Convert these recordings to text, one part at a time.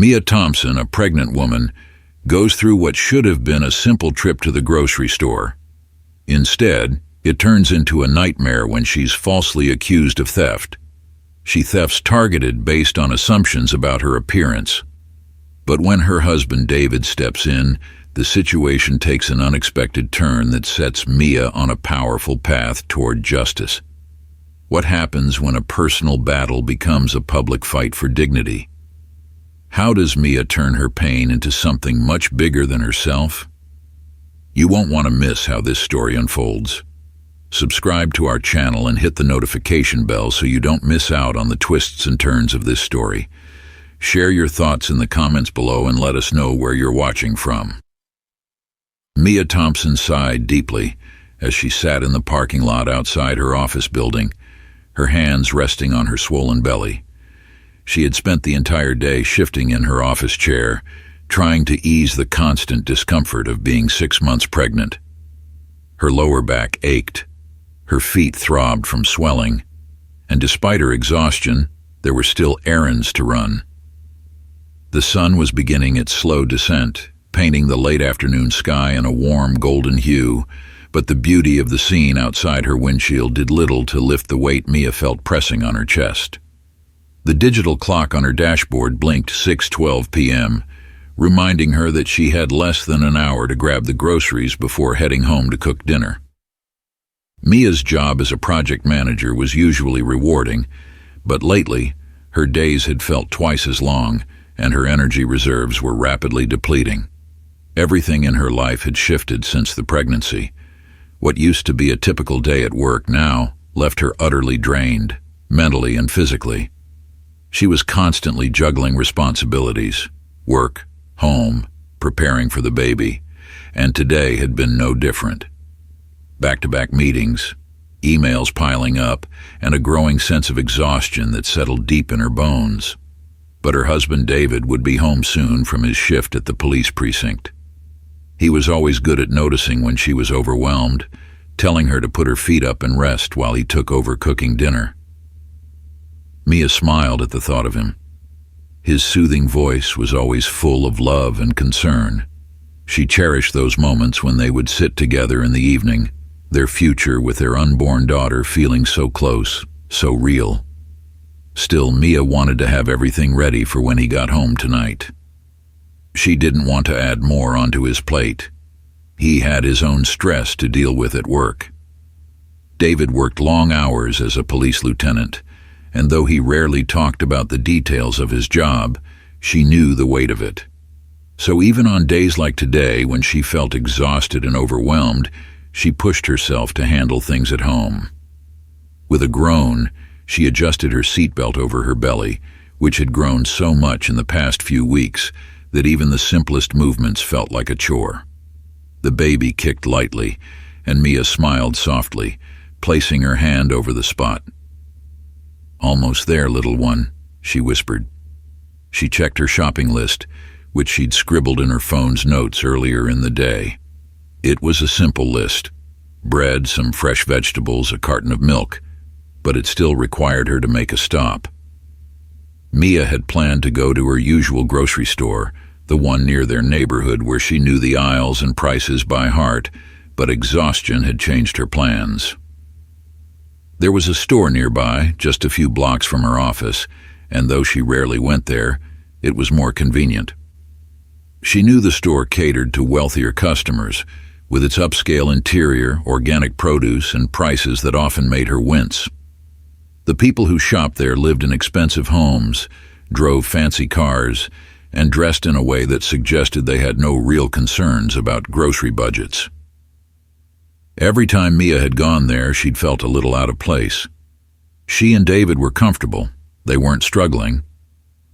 Mia Thompson, a pregnant woman, goes through what should have been a simple trip to the grocery store. Instead, it turns into a nightmare when she's falsely accused of theft. She thefts targeted based on assumptions about her appearance. But when her husband David steps in, the situation takes an unexpected turn that sets Mia on a powerful path toward justice. What happens when a personal battle becomes a public fight for dignity? How does Mia turn her pain into something much bigger than herself? You won't want to miss how this story unfolds. Subscribe to our channel and hit the notification bell so you don't miss out on the twists and turns of this story. Share your thoughts in the comments below and let us know where you're watching from. Mia Thompson sighed deeply as she sat in the parking lot outside her office building, her hands resting on her swollen belly. She had spent the entire day shifting in her office chair, trying to ease the constant discomfort of being 6 months pregnant. Her lower back ached, her feet throbbed from swelling, and despite her exhaustion, there were still errands to run. The sun was beginning its slow descent, painting the late afternoon sky in a warm golden hue, but the beauty of the scene outside her windshield did little to lift the weight Mia felt pressing on her chest. The digital clock on her dashboard blinked 6:12 p.m., reminding her that she had less than an hour to grab the groceries before heading home to cook dinner. Mia's job as a project manager was usually rewarding, but lately, her days had felt twice as long, and her energy reserves were rapidly depleting. Everything in her life had shifted since the pregnancy. What used to be a typical day at work now left her utterly drained, mentally and physically. She was constantly juggling responsibilities, work, home, preparing for the baby, and today had been no different. Back-to-back meetings, emails piling up, and a growing sense of exhaustion that settled deep in her bones. But her husband David would be home soon from his shift at the police precinct. He was always good at noticing when she was overwhelmed, telling her to put her feet up and rest while he took over cooking dinner. Mia smiled at the thought of him. His soothing voice was always full of love and concern. She cherished those moments when they would sit together in the evening, their future with their unborn daughter feeling so close, so real. Still, Mia wanted to have everything ready for when he got home tonight. She didn't want to add more onto his plate. He had his own stress to deal with at work. David worked long hours as a police lieutenant, and though he rarely talked about the details of his job, she knew the weight of it. So even on days like today, when she felt exhausted and overwhelmed, she pushed herself to handle things at home. With a groan, she adjusted her seatbelt over her belly, which had grown so much in the past few weeks that even the simplest movements felt like a chore. The baby kicked lightly, and Mia smiled softly, placing her hand over the spot. "Almost there, little one," she whispered. She checked her shopping list, which she'd scribbled in her phone's notes earlier in the day. It was a simple list: bread, some fresh vegetables, a carton of milk, but it still required her to make a stop. Mia had planned to go to her usual grocery store, the one near their neighborhood where she knew the aisles and prices by heart, but exhaustion had changed her plans. There was a store nearby, just a few blocks from her office, and though she rarely went there, it was more convenient. She knew the store catered to wealthier customers, with its upscale interior, organic produce, and prices that often made her wince. The people who shopped there lived in expensive homes, drove fancy cars, and dressed in a way that suggested they had no real concerns about grocery budgets. Every time Mia had gone there, she'd felt a little out of place. She and David were comfortable. They weren't struggling,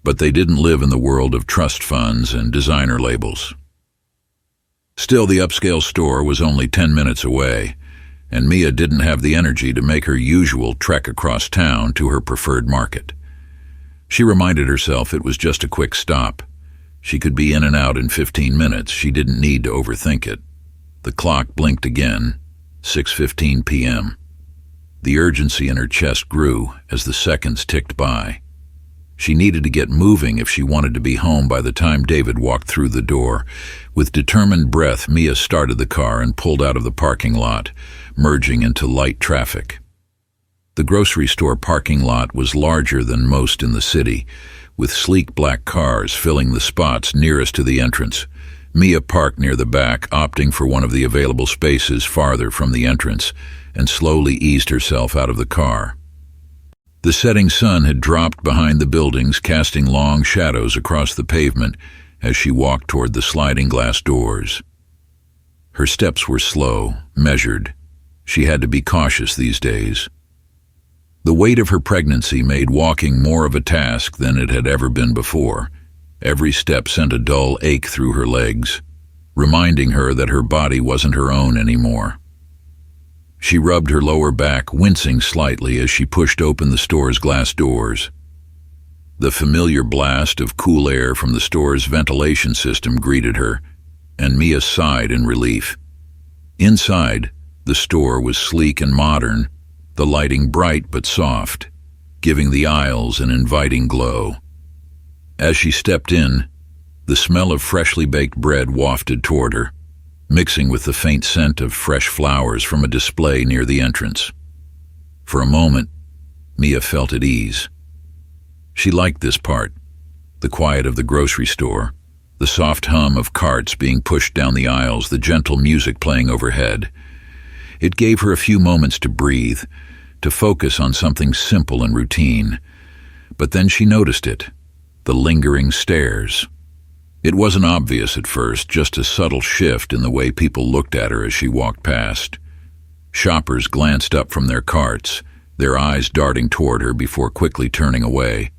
but they didn't live in the world of trust funds and designer labels. Still, the upscale store was only 10 minutes away, and Mia didn't have the energy to make her usual trek across town to her preferred market. She reminded herself it was just a quick stop. She could be in and out in 15 minutes. She didn't need to overthink it. The clock blinked again, 6:15 p.m. The urgency in her chest grew as the seconds ticked by. She needed to get moving if she wanted to be home by the time David walked through the door. With determined breath, Mia started the car and pulled out of the parking lot, merging into light traffic. The grocery store parking lot was larger than most in the city, with sleek black cars filling the spots nearest to the entrance. Mia parked near the back, opting for one of the available spaces farther from the entrance, and slowly eased herself out of the car. The setting sun had dropped behind the buildings, casting long shadows across the pavement as she walked toward the sliding glass doors. Her steps were slow, measured. She had to be cautious these days. The weight of her pregnancy made walking more of a task than it had ever been before. Every step sent a dull ache through her legs, reminding her that her body wasn't her own anymore. She rubbed her lower back, wincing slightly as she pushed open the store's glass doors. The familiar blast of cool air from the store's ventilation system greeted her, and Mia sighed in relief. Inside, the store was sleek and modern, the lighting bright but soft, giving the aisles an inviting glow. As she stepped in, the smell of freshly baked bread wafted toward her, mixing with the faint scent of fresh flowers from a display near the entrance. For a moment, Mia felt at ease. She liked this part, the quiet of the grocery store, the soft hum of carts being pushed down the aisles, the gentle music playing overhead. It gave her a few moments to breathe, to focus on something simple and routine. But then she noticed it, the lingering stares. It wasn't obvious at first, just a subtle shift in the way people looked at her as she walked past. Shoppers glanced up from their carts, their eyes darting toward her before quickly turning away.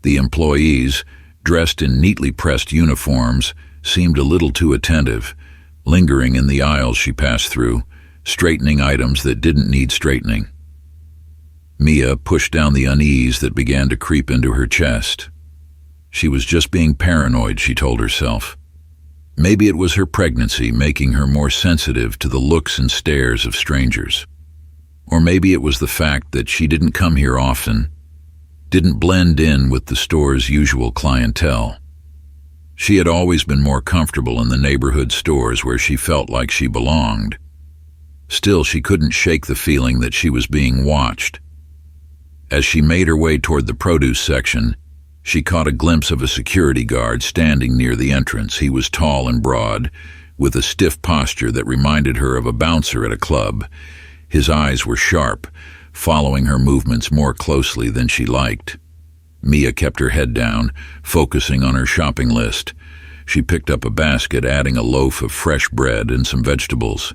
The employees, dressed in neatly pressed uniforms, seemed a little too attentive, lingering in the aisles she passed through, straightening items that didn't need straightening. Mia pushed down the unease that began to creep into her chest. She was just being paranoid, she told herself. Maybe it was her pregnancy making her more sensitive to the looks and stares of strangers. Or maybe it was the fact that she didn't come here often, didn't blend in with the store's usual clientele. She had always been more comfortable in the neighborhood stores where she felt like she belonged. Still, she couldn't shake the feeling that she was being watched. As she made her way toward the produce section, she caught a glimpse of a security guard standing near the entrance. He was tall and broad, with a stiff posture that reminded her of a bouncer at a club. His eyes were sharp, following her movements more closely than she liked. Mia kept her head down, focusing on her shopping list. She picked up a basket, adding a loaf of fresh bread and some vegetables.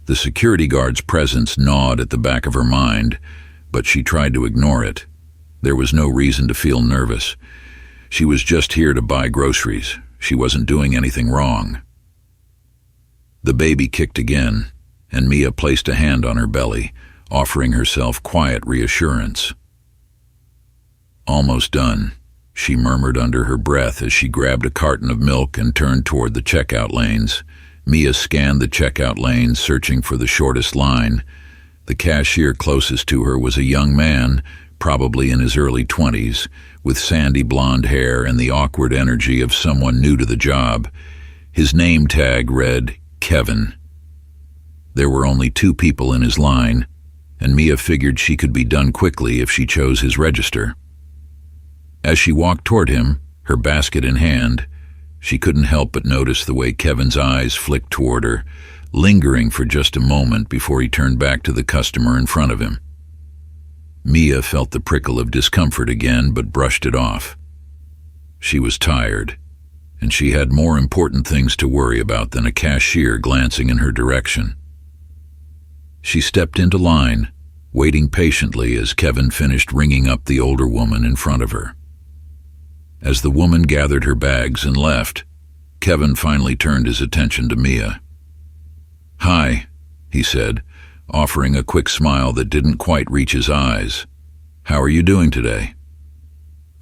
The security guard's presence gnawed at the back of her mind, but she tried to ignore it. There was no reason to feel nervous. She was just here to buy groceries. She wasn't doing anything wrong. The baby kicked again, and Mia placed a hand on her belly, offering herself quiet reassurance. "Almost done," she murmured under her breath as she grabbed a carton of milk and turned toward the checkout lanes. Mia scanned the checkout lanes, searching for the shortest line. The cashier closest to her was a young man, probably in his early 20s, with sandy blonde hair and the awkward energy of someone new to the job. His name tag read Kevin. There were only 2 people in his line, and Mia figured she could be done quickly if she chose his register. As she walked toward him, her basket in hand, she couldn't help but notice the way Kevin's eyes flicked toward her, lingering for just a moment before he turned back to the customer in front of him. Mia felt the prickle of discomfort again, but brushed it off. She was tired, and she had more important things to worry about than a cashier glancing in her direction. She stepped into line, waiting patiently as Kevin finished ringing up the older woman in front of her. As the woman gathered her bags and left, Kevin finally turned his attention to Mia. "Hi," he said, offering a quick smile that didn't quite reach his eyes. "How are you doing today?"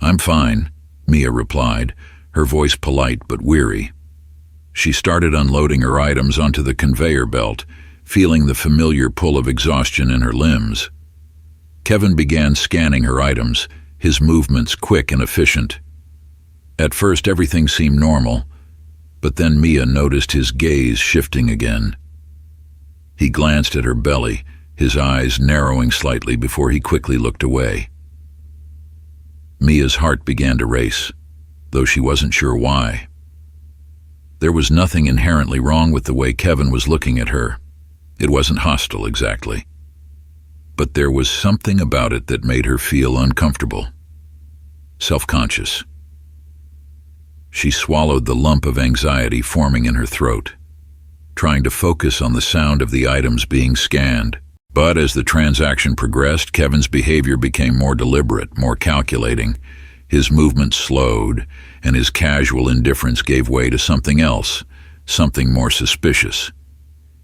"I'm fine," Mia replied, her voice polite but weary. She started unloading her items onto the conveyor belt, feeling the familiar pull of exhaustion in her limbs. Kevin began scanning her items, his movements quick and efficient. At first everything seemed normal, but then Mia noticed his gaze shifting again. He glanced at her belly, his eyes narrowing slightly before he quickly looked away. Mia's heart began to race, though she wasn't sure why. There was nothing inherently wrong with the way Kevin was looking at her. It wasn't hostile exactly. But there was something about it that made her feel uncomfortable, self-conscious. She swallowed the lump of anxiety forming in her throat, trying to focus on the sound of the items being scanned. But as the transaction progressed, Kevin's behavior became more deliberate, more calculating. His movements slowed, and his casual indifference gave way to something else, something more suspicious.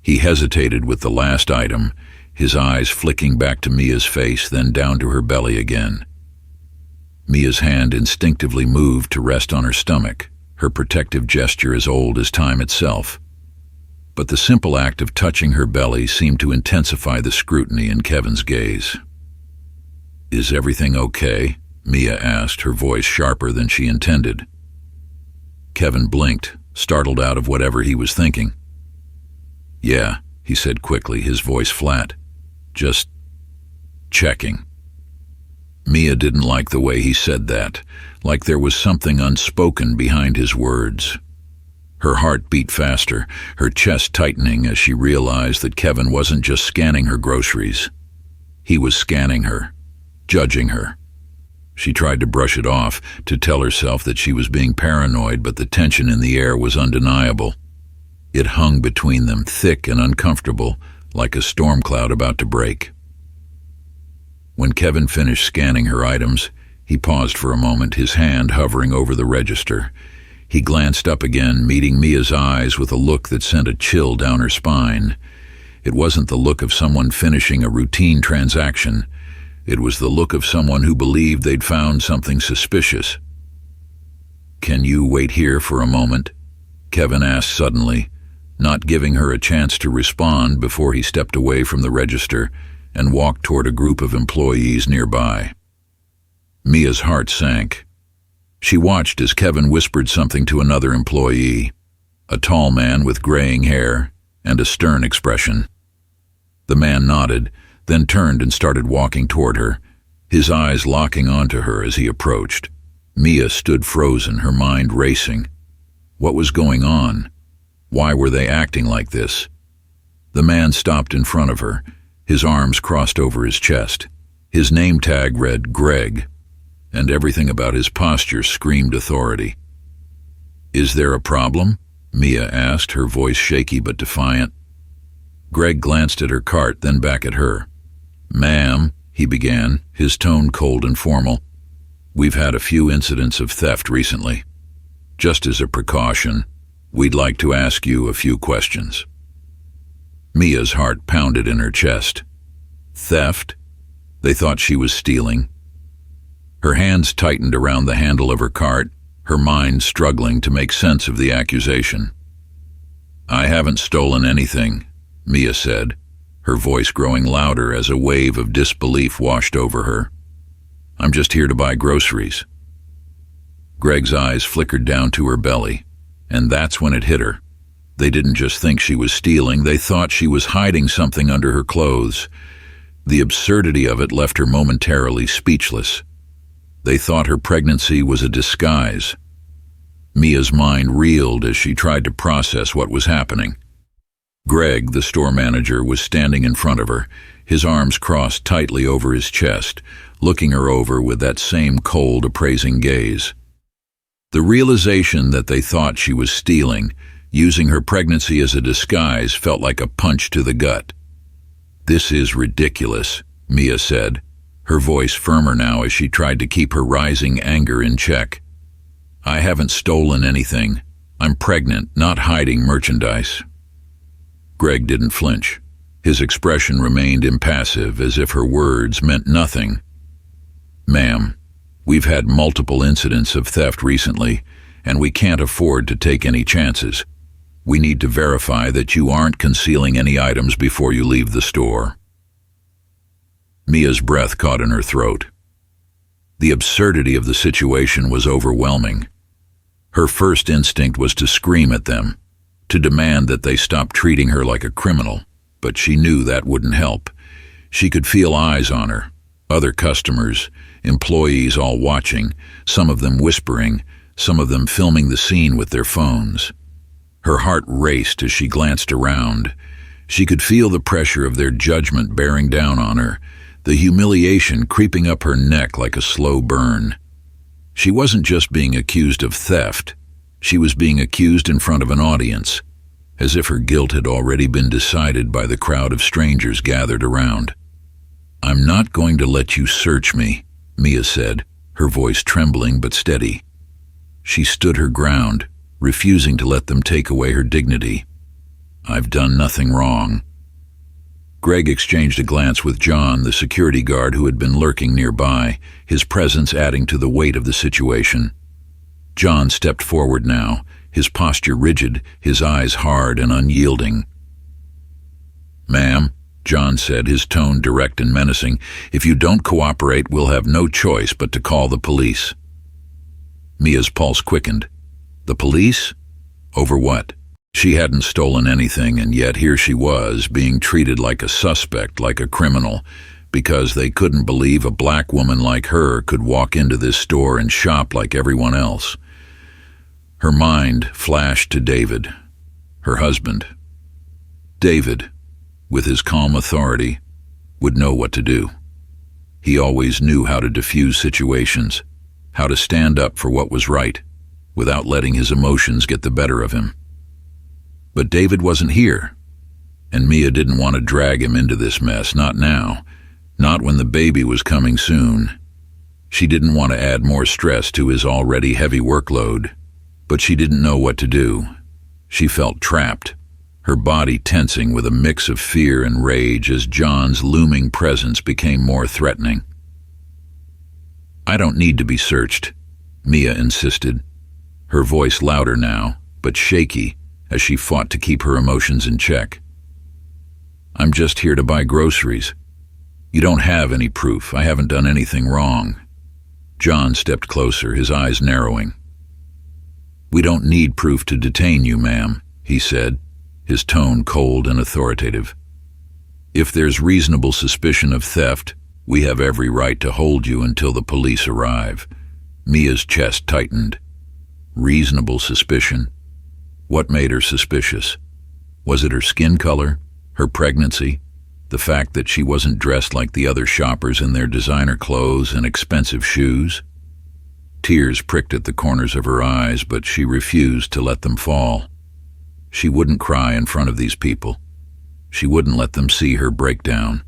He hesitated with the last item, his eyes flicking back to Mia's face, then down to her belly again. Mia's hand instinctively moved to rest on her stomach, her protective gesture as old as time itself. But the simple act of touching her belly seemed to intensify the scrutiny in Kevin's gaze. "Is everything okay?" Mia asked, her voice sharper than she intended. Kevin blinked, startled out of whatever he was thinking. "Yeah," he said quickly, his voice flat. "Just checking." Mia didn't like the way he said that, like there was something unspoken behind his words. Her heart beat faster, her chest tightening as she realized that Kevin wasn't just scanning her groceries. He was scanning her, judging her. She tried to brush it off, to tell herself that she was being paranoid, but the tension in the air was undeniable. It hung between them, thick and uncomfortable, like a storm cloud about to break. When Kevin finished scanning her items, he paused for a moment, his hand hovering over the register. He glanced up again, meeting Mia's eyes with a look that sent a chill down her spine. It wasn't the look of someone finishing a routine transaction. It was the look of someone who believed they'd found something suspicious. "Can you wait here for a moment?" Kevin asked suddenly, not giving her a chance to respond before he stepped away from the register and walked toward a group of employees nearby. Mia's heart sank. She watched as Kevin whispered something to another employee, a tall man with graying hair and a stern expression. The man nodded, then turned and started walking toward her, his eyes locking onto her as he approached. Mia stood frozen, her mind racing. What was going on? Why were they acting like this? The man stopped in front of her, his arms crossed over his chest. His name tag read Greg, and everything about his posture screamed authority. "Is there a problem?" Mia asked, her voice shaky but defiant. Greg glanced at her cart, then back at her. "Ma'am," he began, his tone cold and formal, "we've had a few incidents of theft recently. Just as a precaution, we'd like to ask you a few questions." Mia's heart pounded in her chest. Theft? They thought she was stealing. Her hands tightened around the handle of her cart, her mind struggling to make sense of the accusation. "I haven't stolen anything," Mia said, her voice growing louder as a wave of disbelief washed over her. "I'm just here to buy groceries." Greg's eyes flickered down to her belly, and that's when it hit her. They didn't just think she was stealing, they thought she was hiding something under her clothes. The absurdity of it left her momentarily speechless. They thought her pregnancy was a disguise. Mia's mind reeled as she tried to process what was happening. Greg, the store manager, was standing in front of her, his arms crossed tightly over his chest, looking her over with that same cold, appraising gaze. The realization that they thought she was stealing, using her pregnancy as a disguise, felt like a punch to the gut. "This is ridiculous," Mia said, her voice firmer now as she tried to keep her rising anger in check. "I haven't stolen anything. I'm pregnant, not hiding merchandise." Greg didn't flinch. His expression remained impassive, as if her words meant nothing. "Ma'am, we've had multiple incidents of theft recently, and we can't afford to take any chances. We need to verify that you aren't concealing any items before you leave the store." Mia's breath caught in her throat. The absurdity of the situation was overwhelming. Her first instinct was to scream at them, to demand that they stop treating her like a criminal, but she knew that wouldn't help. She could feel eyes on her, other customers, employees all watching, some of them whispering, some of them filming the scene with their phones. Her heart raced as she glanced around. She could feel the pressure of their judgment bearing down on her, the humiliation creeping up her neck like a slow burn. She wasn't just being accused of theft. She was being accused in front of an audience, as if her guilt had already been decided by the crowd of strangers gathered around. "I'm not going to let you search me," Mia said, her voice trembling but steady. She stood her ground, refusing to let them take away her dignity. "I've done nothing wrong." Greg exchanged a glance with John, the security guard who had been lurking nearby, his presence adding to the weight of the situation. John stepped forward now, his posture rigid, his eyes hard and unyielding. "Ma'am," John said, his tone direct and menacing, "if you don't cooperate, we'll have no choice but to call the police." Mia's pulse quickened. The police? Over what? She hadn't stolen anything, and yet here she was, being treated like a suspect, like a criminal, because they couldn't believe a black woman like her could walk into this store and shop like everyone else. Her mind flashed to David, her husband. David, with his calm authority, would know what to do. He always knew how to diffuse situations, how to stand up for what was right, without letting his emotions get the better of him. But David wasn't here, and Mia didn't want to drag him into this mess, not now, not when the baby was coming soon. She didn't want to add more stress to his already heavy workload, but she didn't know what to do. She felt trapped, her body tensing with a mix of fear and rage as John's looming presence became more threatening. "I don't need to be searched," Mia insisted, her voice louder now, but shaky, as she fought to keep her emotions in check. "I'm just here to buy groceries. You don't have any proof. I haven't done anything wrong." John stepped closer, his eyes narrowing. "We don't need proof to detain you, ma'am," he said, his tone cold and authoritative. "If there's reasonable suspicion of theft, we have every right to hold you until the police arrive." Mia's chest tightened. Reasonable suspicion? What made her suspicious? Was it her skin color, her pregnancy, the fact that she wasn't dressed like the other shoppers in their designer clothes and expensive shoes? Tears pricked at the corners of her eyes, but she refused to let them fall. She wouldn't cry in front of these people. She wouldn't let them see her break down.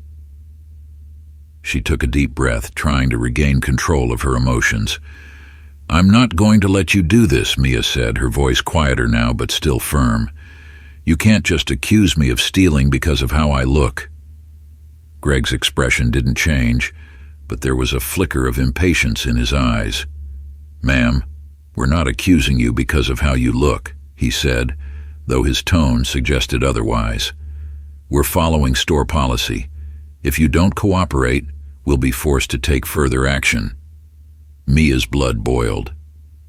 She took a deep breath, trying to regain control of her emotions. "I'm not going to let you do this," Mia said, her voice quieter now but still firm. "You can't just accuse me of stealing because of how I look." Greg's expression didn't change, but there was a flicker of impatience in his eyes. "Ma'am, we're not accusing you because of how you look," he said, though his tone suggested otherwise. "We're following store policy. If you don't cooperate, we'll be forced to take further action." Mia's blood boiled.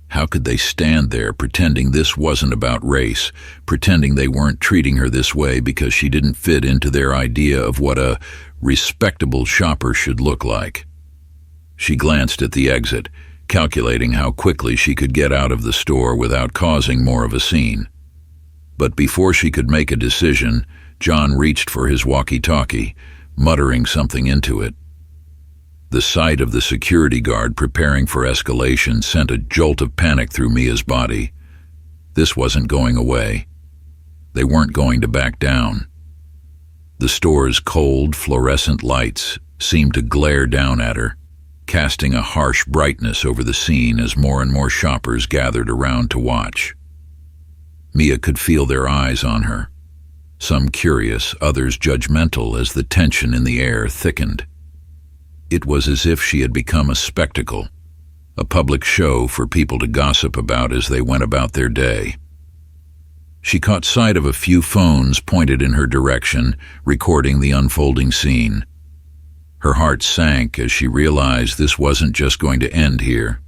How could they stand there pretending this wasn't about race, pretending they weren't treating her this way because she didn't fit into their idea of what a respectable shopper should look like? She glanced at the exit, calculating how quickly she could get out of the store without causing more of a scene. But before she could make a decision, John reached for his walkie-talkie, muttering something into it. The sight of the security guard preparing for escalation sent a jolt of panic through Mia's body. This wasn't going away. They weren't going to back down. The store's cold, fluorescent lights seemed to glare down at her, casting a harsh brightness over the scene as more and more shoppers gathered around to watch. Mia could feel their eyes on her, some curious, others judgmental, as the tension in the air thickened. It was as if she had become a spectacle, a public show for people to gossip about as they went about their day. She caught sight of a few phones pointed in her direction, recording the unfolding scene. Her heart sank as she realized this wasn't just going to end here.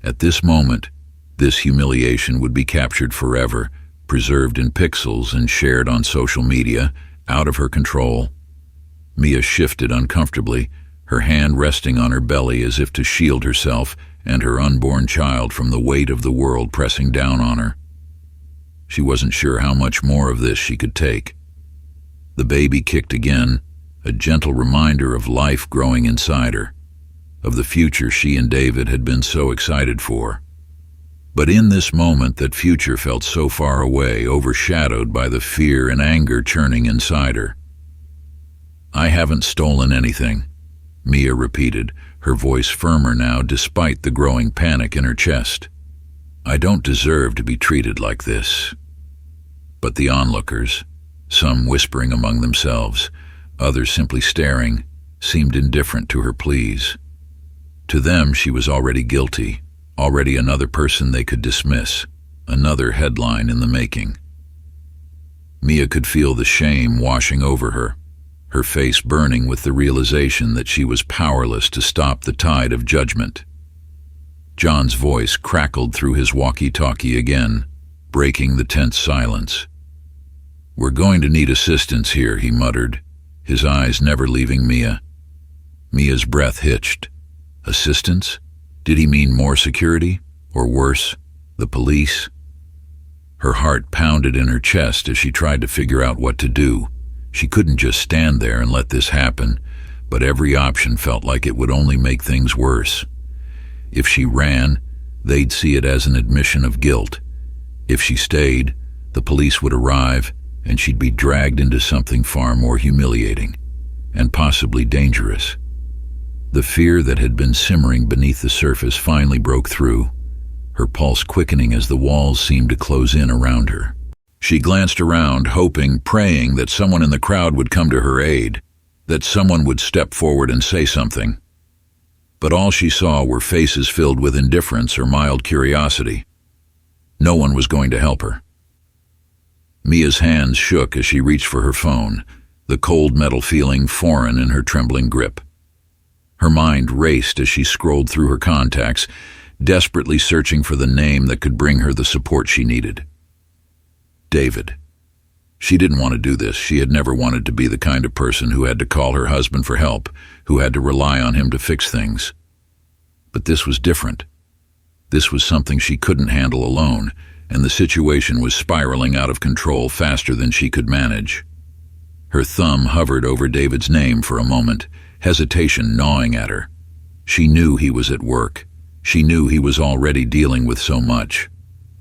At this moment, this humiliation would be captured forever, preserved in pixels and shared on social media, out of her control. Mia shifted uncomfortably, her hand resting on her belly as if to shield herself and her unborn child from the weight of the world pressing down on her. She wasn't sure how much more of this she could take. The baby kicked again, a gentle reminder of life growing inside her, of the future she and David had been so excited for. But in this moment, that future felt so far away, overshadowed by the fear and anger churning inside her. "I haven't stolen anything," Mia repeated, her voice firmer now despite the growing panic in her chest. "I don't deserve to be treated like this." But the onlookers, some whispering among themselves, others simply staring, seemed indifferent to her pleas. To them, she was already guilty, already another person they could dismiss, another headline in the making. Mia could feel the shame washing over her, her face burning with the realization that she was powerless to stop the tide of judgment. John's voice crackled through his walkie-talkie again, breaking the tense silence. "We're going to need assistance here," he muttered, his eyes never leaving Mia. Mia's breath hitched. Assistance? Did he mean more security? Or worse, the police? Her heart pounded in her chest as she tried to figure out what to do. She couldn't just stand there and let this happen, but every option felt like it would only make things worse. If she ran, they'd see it as an admission of guilt. If she stayed, the police would arrive, and she'd be dragged into something far more humiliating, and possibly dangerous. The fear that had been simmering beneath the surface finally broke through, her pulse quickening as the walls seemed to close in around her. She glanced around, hoping, praying that someone in the crowd would come to her aid, that someone would step forward and say something. But all she saw were faces filled with indifference or mild curiosity. No one was going to help her. Mia's hands shook as she reached for her phone, the cold metal feeling foreign in her trembling grip. Her mind raced as she scrolled through her contacts, desperately searching for the name that could bring her the support she needed. David. She didn't want to do this. She had never wanted to be the kind of person who had to call her husband for help, who had to rely on him to fix things. But this was different. This was something she couldn't handle alone, and the situation was spiraling out of control faster than she could manage. Her thumb hovered over David's name for a moment, hesitation gnawing at her. She knew he was at work. She knew he was already dealing with so much.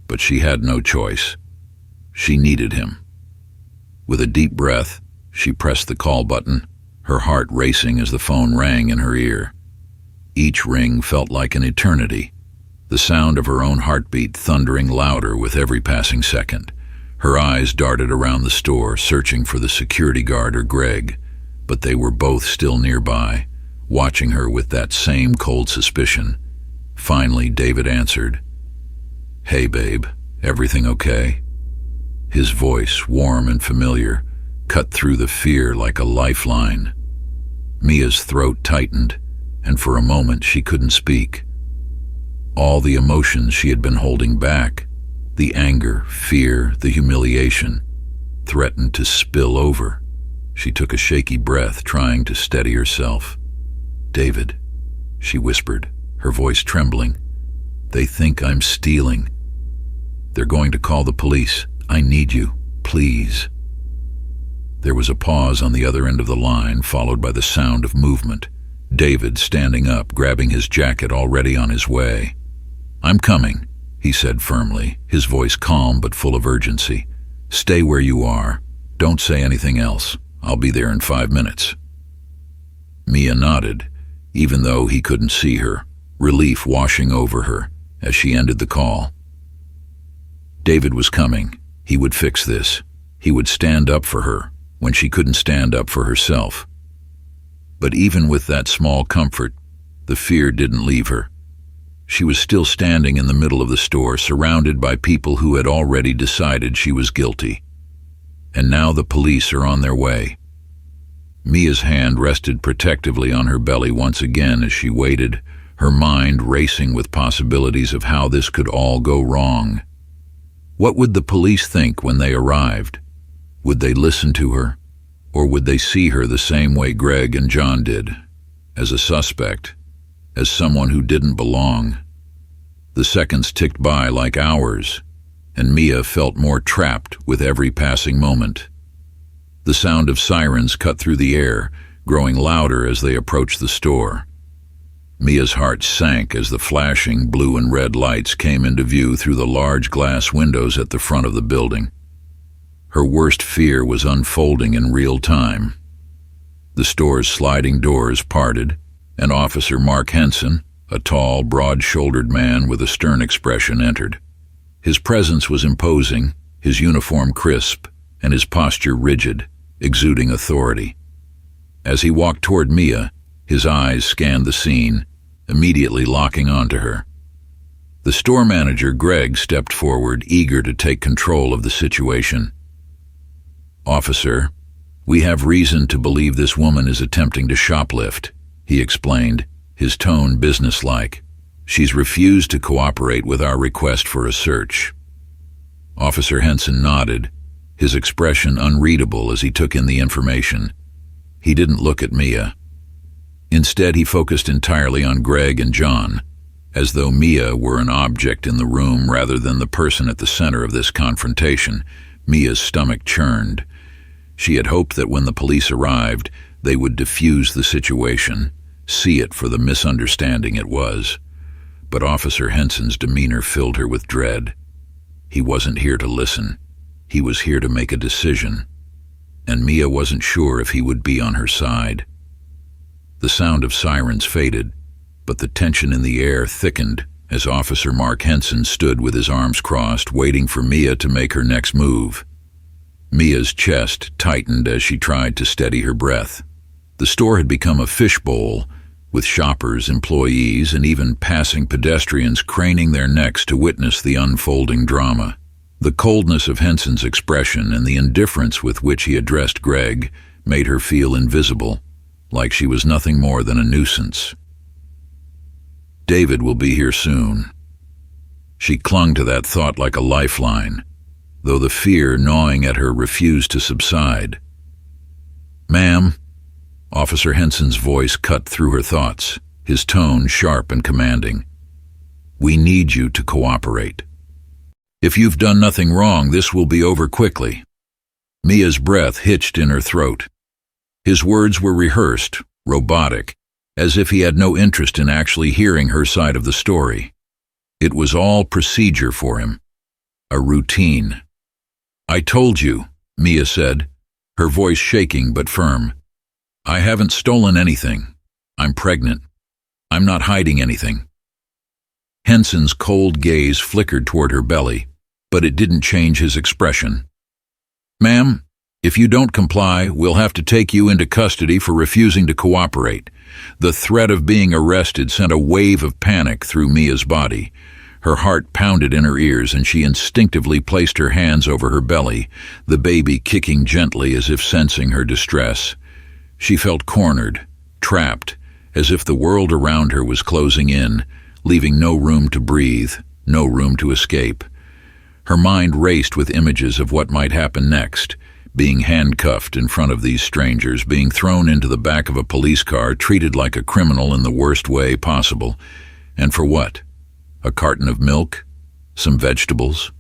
But she had no choice. She needed him. With a deep breath, she pressed the call button, her heart racing as the phone rang in her ear. Each ring felt like an eternity, the sound of her own heartbeat thundering louder with every passing second. Her eyes darted around the store, searching for the security guard or Greg, but they were both still nearby, watching her with that same cold suspicion. Finally, David answered. "Hey, babe, everything okay?" His voice, warm and familiar, cut through the fear like a lifeline. Mia's throat tightened, and for a moment she couldn't speak. All the emotions she had been holding back, the anger, fear, the humiliation, threatened to spill over. She took a shaky breath, trying to steady herself. "David," she whispered, her voice trembling. "They think I'm stealing. They're going to call the police. I need you, please." There was a pause on the other end of the line, followed by the sound of movement. David standing up, grabbing his jacket already on his way. "I'm coming," he said firmly, his voice calm but full of urgency. "Stay where you are. Don't say anything else. I'll be there in 5 minutes." Mia nodded, even though he couldn't see her, relief washing over her as she ended the call. David was coming. He would fix this. He would stand up for her when she couldn't stand up for herself. But even with that small comfort, the fear didn't leave her. She was still standing in the middle of the store, surrounded by people who had already decided she was guilty. And now the police are on their way. Mia's hand rested protectively on her belly once again as she waited, her mind racing with possibilities of how this could all go wrong. What would the police think when they arrived? Would they listen to her? Or would they see her the same way Greg and John did, as a suspect, as someone who didn't belong? The seconds ticked by like hours, and Mia felt more trapped with every passing moment. The sound of sirens cut through the air, growing louder as they approached the store. Mia's heart sank as the flashing blue and red lights came into view through the large glass windows at the front of the building. Her worst fear was unfolding in real time. The store's sliding doors parted, and Officer Mark Henson, a tall, broad-shouldered man with a stern expression, entered. His presence was imposing, his uniform crisp, and his posture rigid, exuding authority. As he walked toward Mia, his eyes scanned the scene, immediately locking onto her. The store manager, Greg, stepped forward, eager to take control of the situation. "Officer, we have reason to believe this woman is attempting to shoplift," he explained, his tone businesslike. "She's refused to cooperate with our request for a search." Officer Henson nodded, his expression unreadable as he took in the information. He didn't look at Mia. Instead, he focused entirely on Greg and John, as though Mia were an object in the room rather than the person at the center of this confrontation. Mia's stomach churned. She had hoped that when the police arrived, they would diffuse the situation, see it for the misunderstanding it was. But Officer Henson's demeanor filled her with dread. He wasn't here to listen. He was here to make a decision. And Mia wasn't sure if he would be on her side. The sound of sirens faded, but the tension in the air thickened as Officer Mark Henson stood with his arms crossed, waiting for Mia to make her next move. Mia's chest tightened as she tried to steady her breath. The store had become a fishbowl, with shoppers, employees, and even passing pedestrians craning their necks to witness the unfolding drama. The coldness of Henson's expression and the indifference with which he addressed Greg made her feel invisible, like she was nothing more than a nuisance. "David will be here soon." She clung to that thought like a lifeline, though the fear gnawing at her refused to subside. "Ma'am," Officer Henson's voice cut through her thoughts, his tone sharp and commanding. "We need you to cooperate. If you've done nothing wrong, this will be over quickly." Mia's breath hitched in her throat. His words were rehearsed, robotic, as if he had no interest in actually hearing her side of the story. It was all procedure for him, a routine. "I told you," Mia said, her voice shaking but firm. "I haven't stolen anything. I'm pregnant. I'm not hiding anything." Henson's cold gaze flickered toward her belly, but it didn't change his expression. "Ma'am, if you don't comply, we'll have to take you into custody for refusing to cooperate." The threat of being arrested sent a wave of panic through Mia's body. Her heart pounded in her ears, and she instinctively placed her hands over her belly, the baby kicking gently as if sensing her distress. She felt cornered, trapped, as if the world around her was closing in, leaving no room to breathe, no room to escape. Her mind raced with images of what might happen next, being handcuffed in front of these strangers, being thrown into the back of a police car, treated like a criminal in the worst way possible. And for what? A carton of milk? Some vegetables?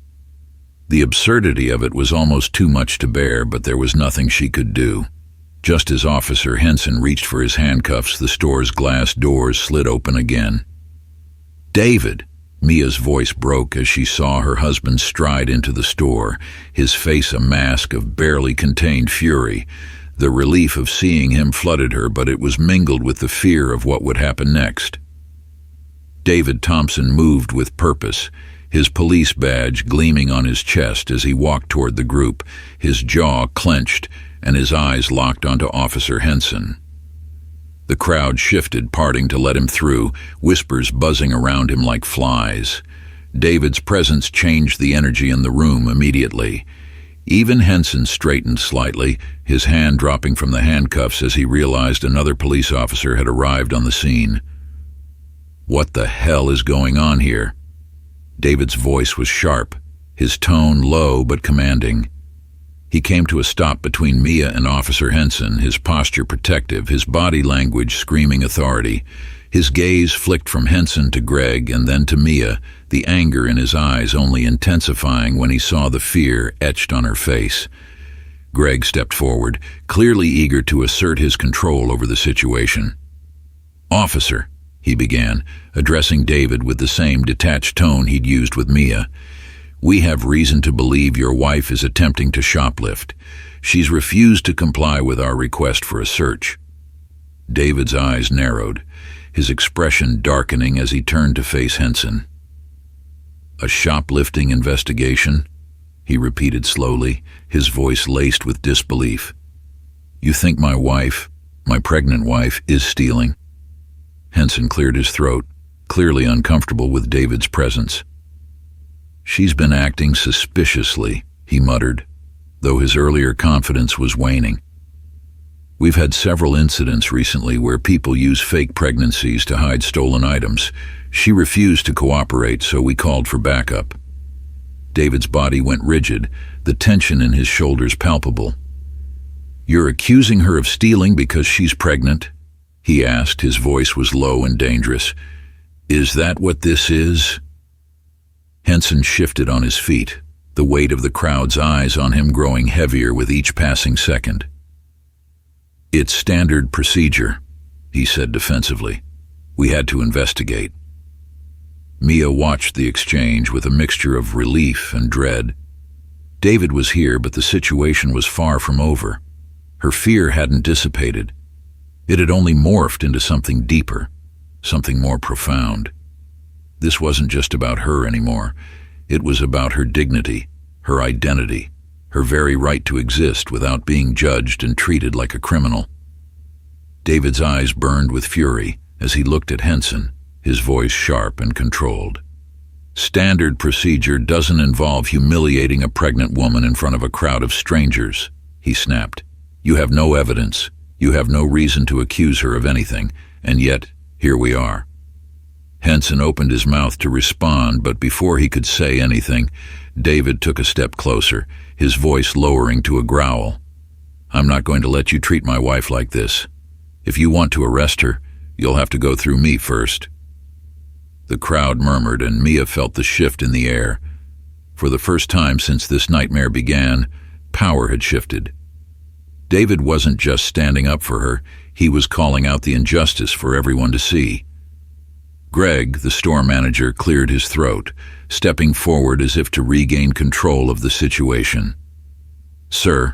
The absurdity of it was almost too much to bear, but there was nothing she could do. Just as Officer Henson reached for his handcuffs, the store's glass doors slid open again. "David!" Mia's voice broke as she saw her husband stride into the store, his face a mask of barely contained fury. The relief of seeing him flooded her, but it was mingled with the fear of what would happen next. David Thompson moved with purpose, his police badge gleaming on his chest as he walked toward the group, his jaw clenched and his eyes locked onto Officer Henson. The crowd shifted, parting to let him through, whispers buzzing around him like flies. David's presence changed the energy in the room immediately. Even Henson straightened slightly, his hand dropping from the handcuffs as he realized another police officer had arrived on the scene. "What the hell is going on here?" David's voice was sharp, his tone low but commanding. He came to a stop between Mia and Officer Henson, his posture protective, his body language screaming authority. His gaze flicked from Henson to Greg and then to Mia, the anger in his eyes only intensifying when he saw the fear etched on her face. Greg stepped forward, clearly eager to assert his control over the situation. "Officer," he began, addressing David with the same detached tone he'd used with Mia, "we have reason to believe your wife is attempting to shoplift. She's refused to comply with our request for a search." David's eyes narrowed, his expression darkening as he turned to face Henson. "A shoplifting investigation?" he repeated slowly, his voice laced with disbelief. "You think my wife, my pregnant wife, is stealing?" Henson cleared his throat, clearly uncomfortable with David's presence. "She's been acting suspiciously," he muttered, though his earlier confidence was waning. "We've had several incidents recently where people use fake pregnancies to hide stolen items. She refused to cooperate, so we called for backup." David's body went rigid, the tension in his shoulders palpable. "You're accusing her of stealing because she's pregnant?" he asked. His voice was low and dangerous. "Is that what this is?" Henson shifted on his feet, the weight of the crowd's eyes on him growing heavier with each passing second. "It's standard procedure," he said defensively. "We had to investigate." Mia watched the exchange with a mixture of relief and dread. David was here, but the situation was far from over. Her fear hadn't dissipated. It had only morphed into something deeper, something more profound. This wasn't just about her anymore. It was about her dignity, her identity, her very right to exist without being judged and treated like a criminal. David's eyes burned with fury as he looked at Henson, his voice sharp and controlled. "Standard procedure doesn't involve humiliating a pregnant woman in front of a crowd of strangers," he snapped. "You have no evidence. You have no reason to accuse her of anything, and yet, here we are." Henson opened his mouth to respond, but before he could say anything, David took a step closer, his voice lowering to a growl. "I'm not going to let you treat my wife like this. If you want to arrest her, you'll have to go through me first." The crowd murmured, and Mia felt the shift in the air. For the first time since this nightmare began, power had shifted. David wasn't just standing up for her, he was calling out the injustice for everyone to see. Greg, the store manager, cleared his throat, stepping forward as if to regain control of the situation. "Sir,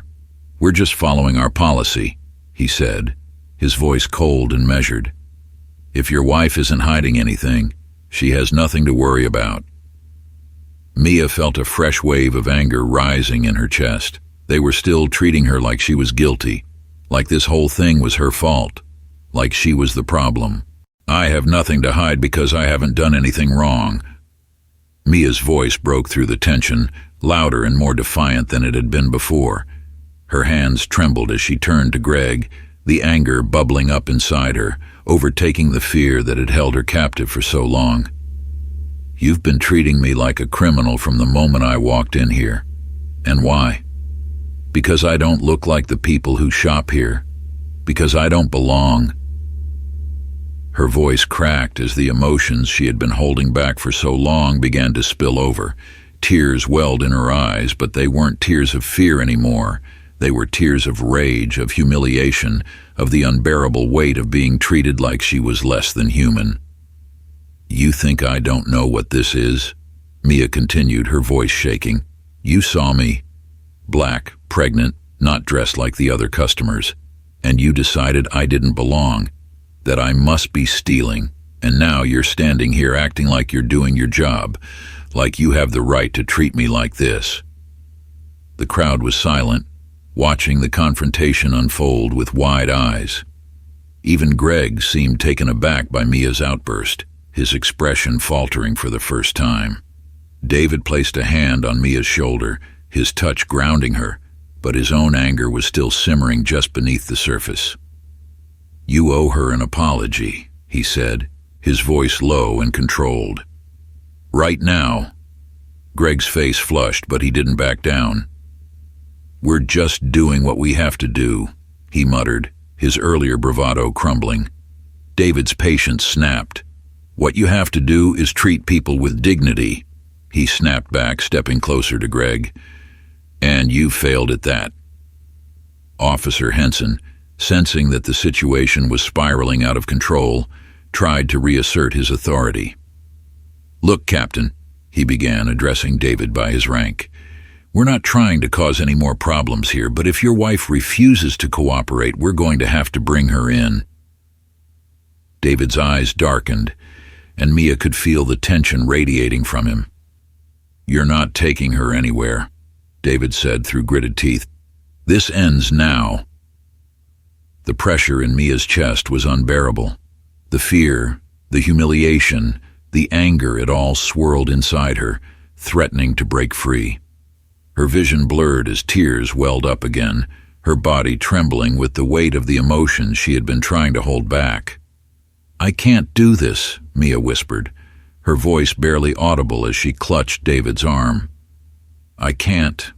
we're just following our policy," he said, his voice cold and measured. "If your wife isn't hiding anything, she has nothing to worry about." Mia felt a fresh wave of anger rising in her chest. They were still treating her like she was guilty, like this whole thing was her fault, like she was the problem. "I have nothing to hide because I haven't done anything wrong." Mia's voice broke through the tension, louder and more defiant than it had been before. Her hands trembled as she turned to Greg, the anger bubbling up inside her, overtaking the fear that had held her captive for so long. "You've been treating me like a criminal from the moment I walked in here. And why? Because I don't look like the people who shop here. Because I don't belong." Her voice cracked as the emotions she had been holding back for so long began to spill over. Tears welled in her eyes, but they weren't tears of fear anymore. They were tears of rage, of humiliation, of the unbearable weight of being treated like she was less than human. "You think I don't know what this is?" Mia continued, her voice shaking. "You saw me. Black, pregnant, not dressed like the other customers. And you decided I didn't belong, that I must be stealing. And now you're standing here acting like you're doing your job, like you have the right to treat me like this." The crowd was silent, watching the confrontation unfold with wide eyes. Even Greg seemed taken aback by Mia's outburst, his expression faltering for the first time. David placed a hand on Mia's shoulder, his touch grounding her, but his own anger was still simmering just beneath the surface. "You owe her an apology," he said, his voice low and controlled. "Right now." Greg's face flushed, but he didn't back down. "We're just doing what we have to do," he muttered, his earlier bravado crumbling. David's patience snapped. "What you have to do is treat people with dignity," he snapped back, stepping closer to Greg. "And you failed at that." Officer Henson, sensing that the situation was spiraling out of control, tried to reassert his authority. "Look, Captain," he began, addressing David by his rank, "we're not trying to cause any more problems here, but if your wife refuses to cooperate, we're going to have to bring her in." David's eyes darkened, and Mia could feel the tension radiating from him. "You're not taking her anywhere," David said through gritted teeth. "This ends now." The pressure in Mia's chest was unbearable. The fear, the humiliation, the anger, it all swirled inside her, threatening to break free. Her vision blurred as tears welled up again, her body trembling with the weight of the emotions she had been trying to hold back. "I can't do this," Mia whispered, her voice barely audible as she clutched David's arm. "I can't."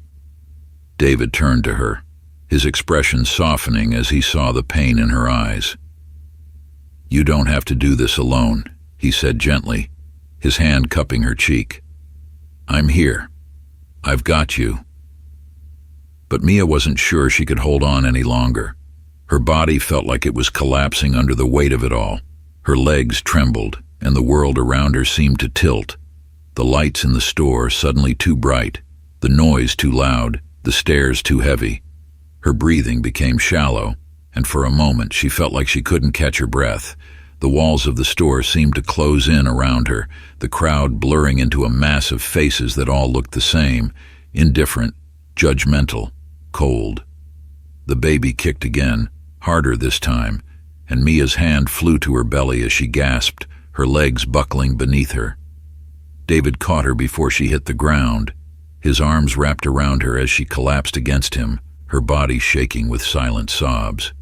David turned to her, his expression softening as he saw the pain in her eyes. "You don't have to do this alone," he said gently, his hand cupping her cheek. "I'm here. I've got you." But Mia wasn't sure she could hold on any longer. Her body felt like it was collapsing under the weight of it all. Her legs trembled, and the world around her seemed to tilt. The lights in the store suddenly too bright, the noise too loud, the stairs too heavy. Her breathing became shallow, and for a moment she felt like she couldn't catch her breath. The walls of the store seemed to close in around her, the crowd blurring into a mass of faces that all looked the same, indifferent, judgmental, cold. The baby kicked again, harder this time, and Mia's hand flew to her belly as she gasped, her legs buckling beneath her. David caught her before she hit the ground, his arms wrapped around her as she collapsed against him, her body shaking with silent sobs.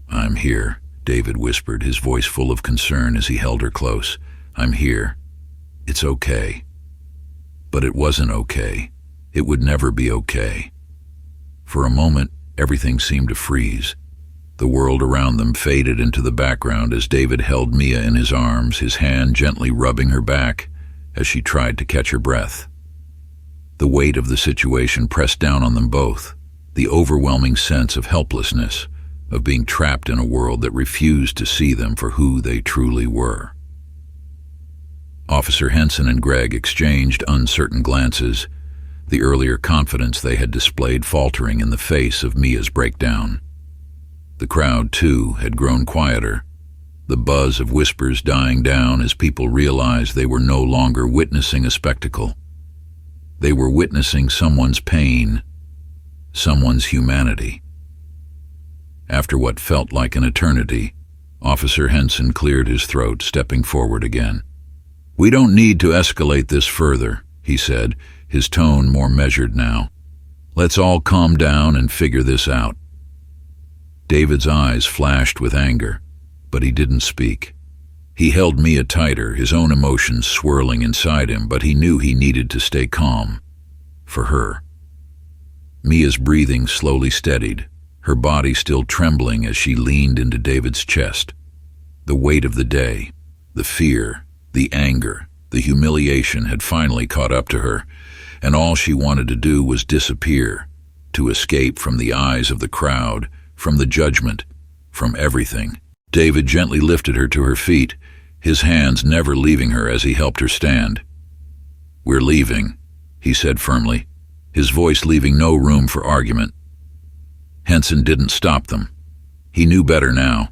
"I'm here," David whispered, his voice full of concern as he held her close. "I'm here. It's okay." But it wasn't okay. It would never be okay. For a moment, everything seemed to freeze. The world around them faded into the background as David held Mia in his arms, his hand gently rubbing her back as she tried to catch her breath. The weight of the situation pressed down on them both, the overwhelming sense of helplessness, of being trapped in a world that refused to see them for who they truly were. Officer Henson and Greg exchanged uncertain glances, the earlier confidence they had displayed faltering in the face of Mia's breakdown. The crowd, too, had grown quieter, the buzz of whispers dying down as people realized they were no longer witnessing a spectacle. They were witnessing someone's pain, someone's humanity. After what felt like an eternity, Officer Henson cleared his throat, stepping forward again. "We don't need to escalate this further," he said, his tone more measured now. "Let's all calm down and figure this out." David's eyes flashed with anger, but he didn't speak. He held Mia tighter, his own emotions swirling inside him, but he knew he needed to stay calm. For her. Mia's breathing slowly steadied, her body still trembling as she leaned into David's chest. The weight of the day, the fear, the anger, the humiliation had finally caught up to her, and all she wanted to do was disappear, to escape from the eyes of the crowd, from the judgment, from everything. David gently lifted her to her feet, his hands never leaving her as he helped her stand. "We're leaving," he said firmly, his voice leaving no room for argument. Henson didn't stop them. He knew better now.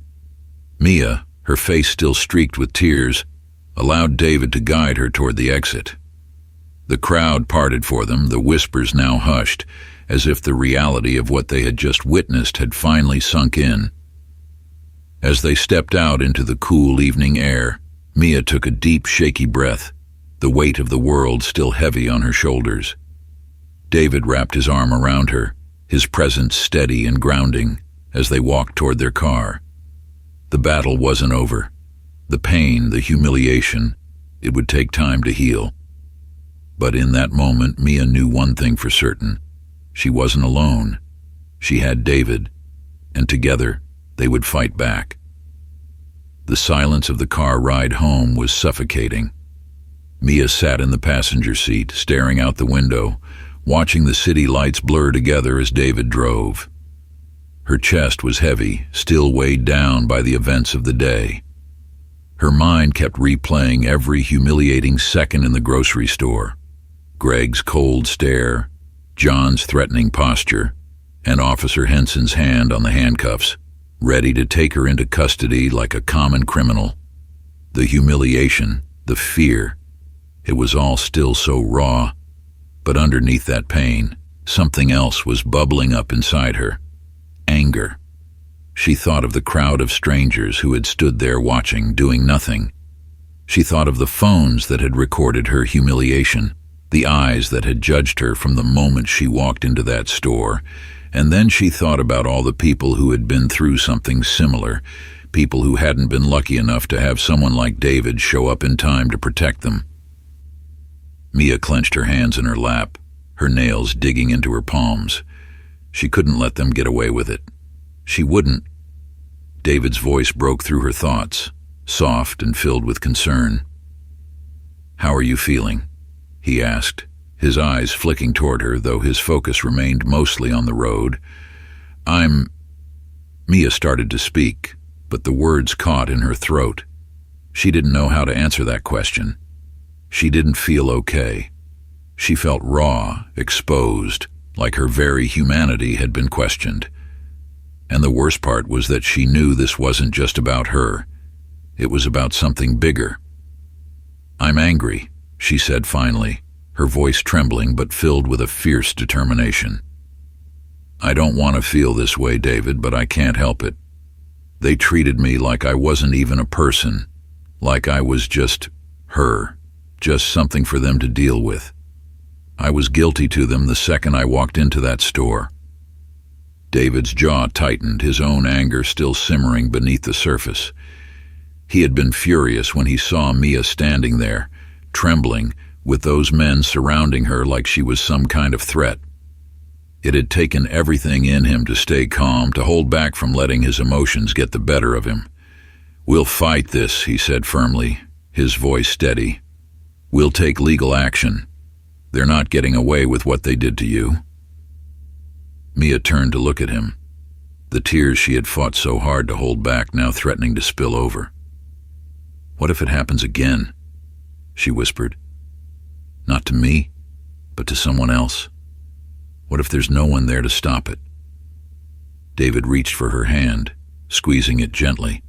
Mia, her face still streaked with tears, allowed David to guide her toward the exit. The crowd parted for them, the whispers now hushed, as if the reality of what they had just witnessed had finally sunk in. As they stepped out into the cool evening air, Mia took a deep, shaky breath, the weight of the world still heavy on her shoulders. David wrapped his arm around her, his presence steady and grounding as they walked toward their car. The battle wasn't over. The pain, the humiliation, it would take time to heal. But in that moment, Mia knew one thing for certain. She wasn't alone. She had David, and together they would fight back. The silence of the car ride home was suffocating. Mia sat in the passenger seat, staring out the window, watching the city lights blur together as David drove. Her chest was heavy, still weighed down by the events of the day. Her mind kept replaying every humiliating second in the grocery store. Greg's cold stare, John's threatening posture, and Officer Henson's hand on the handcuffs, ready to take her into custody like a common criminal. The humiliation, the fear, it was all still so raw, but underneath that pain, something else was bubbling up inside her. Anger. She thought of the crowd of strangers who had stood there watching, doing nothing. She thought of the phones that had recorded her humiliation, the eyes that had judged her from the moment she walked into that store, and then she thought about all the people who had been through something similar, people who hadn't been lucky enough to have someone like David show up in time to protect them. Mia clenched her hands in her lap, her nails digging into her palms. She couldn't let them get away with it. She wouldn't. David's voice broke through her thoughts, soft and filled with concern. "How are you feeling?" he asked, his eyes flicking toward her, though his focus remained mostly on the road. Mia started to speak, but the words caught in her throat. She didn't know how to answer that question. She didn't feel okay. She felt raw, exposed, like her very humanity had been questioned. And the worst part was that she knew this wasn't just about her. It was about something bigger. "I'm angry," she said finally, her voice trembling but filled with a fierce determination. "I don't want to feel this way, David, but I can't help it. They treated me like I wasn't even a person, like I was just her, just something for them to deal with. I was guilty to them the second I walked into that store." David's jaw tightened, his own anger still simmering beneath the surface. He had been furious when he saw Mia standing there, trembling, with those men surrounding her like she was some kind of threat. It had taken everything in him to stay calm, to hold back from letting his emotions get the better of him. "We'll fight this," he said firmly, his voice steady. "We'll take legal action. They're not getting away with what they did to you." Mia turned to look at him, the tears she had fought so hard to hold back now threatening to spill over. "What if it happens again?" she whispered. "Not to me, but to someone else. What if there's no one there to stop it?" David reached for her hand, squeezing it gently.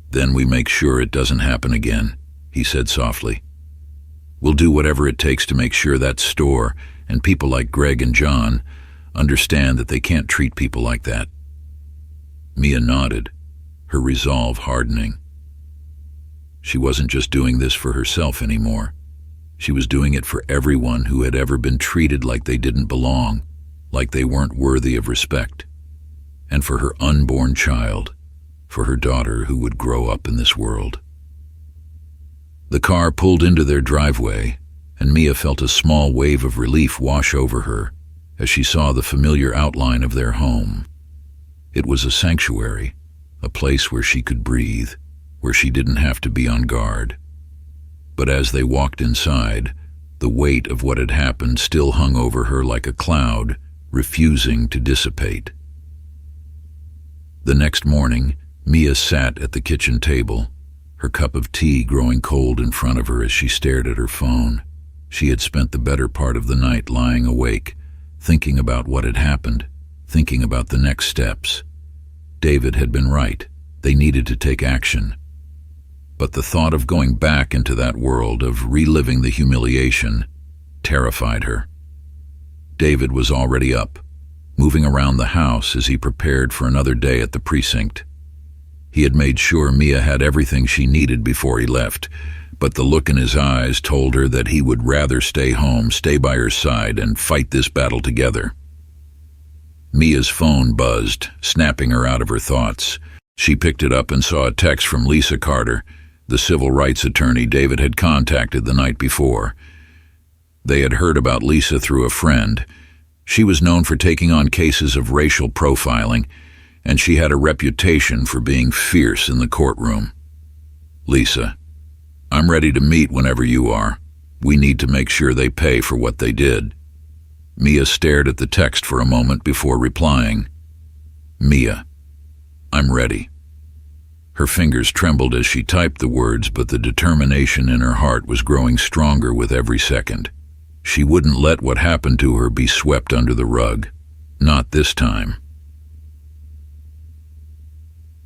"Then we make sure it doesn't happen again," he said softly. "We'll do whatever it takes to make sure that store and people like Greg and John understand that they can't treat people like that." Mia nodded, her resolve hardening. She wasn't just doing this for herself anymore. She was doing it for everyone who had ever been treated like they didn't belong, like they weren't worthy of respect. And for her unborn child, for her daughter who would grow up in this world. The car pulled into their driveway, and Mia felt a small wave of relief wash over her as she saw the familiar outline of their home. It was a sanctuary, a place where she could breathe, where she didn't have to be on guard. But as they walked inside, the weight of what had happened still hung over her like a cloud, refusing to dissipate. The next morning, Mia sat at the kitchen table, her cup of tea growing cold in front of her as she stared at her phone. She had spent the better part of the night lying awake, thinking about what had happened, thinking about the next steps. David had been right. They needed to take action. But the thought of going back into that world, of reliving the humiliation, terrified her. David was already up, moving around the house as he prepared for another day at the precinct. He had made sure Mia had everything she needed before he left, but the look in his eyes told her that he would rather stay home, stay by her side, and fight this battle together. Mia's phone buzzed, snapping her out of her thoughts. She picked it up and saw a text from Lisa Carter, the civil rights attorney David had contacted the night before. They had heard about Lisa through a friend. She was known for taking on cases of racial profiling, and she had a reputation for being fierce in the courtroom. "Lisa, I'm ready to meet whenever you are. We need to make sure they pay for what they did." Mia stared at the text for a moment before replying. "Mia, I'm ready." Her fingers trembled as she typed the words, but the determination in her heart was growing stronger with every second. She wouldn't let what happened to her be swept under the rug. Not this time.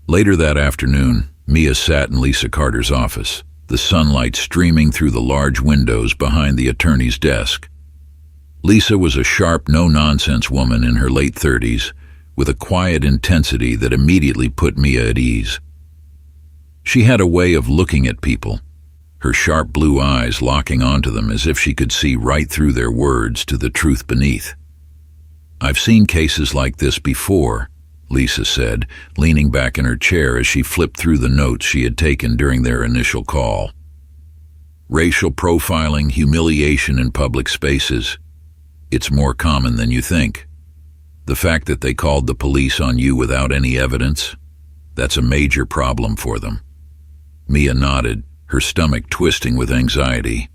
Later that afternoon, Mia sat in Lisa Carter's office, the sunlight streaming through the large windows behind the attorney's desk. Lisa was a sharp, no-nonsense woman in her late 30s, with a quiet intensity that immediately put Mia at ease. She had a way of looking at people, her sharp blue eyes locking onto them as if she could see right through their words to the truth beneath. "I've seen cases like this before," Lisa said, leaning back in her chair as she flipped through the notes she had taken during their initial call. "Racial profiling, humiliation in public spaces. It's more common than you think. The fact that they called the police on you without any evidence, that's a major problem for them." Mia nodded, her stomach twisting with anxiety.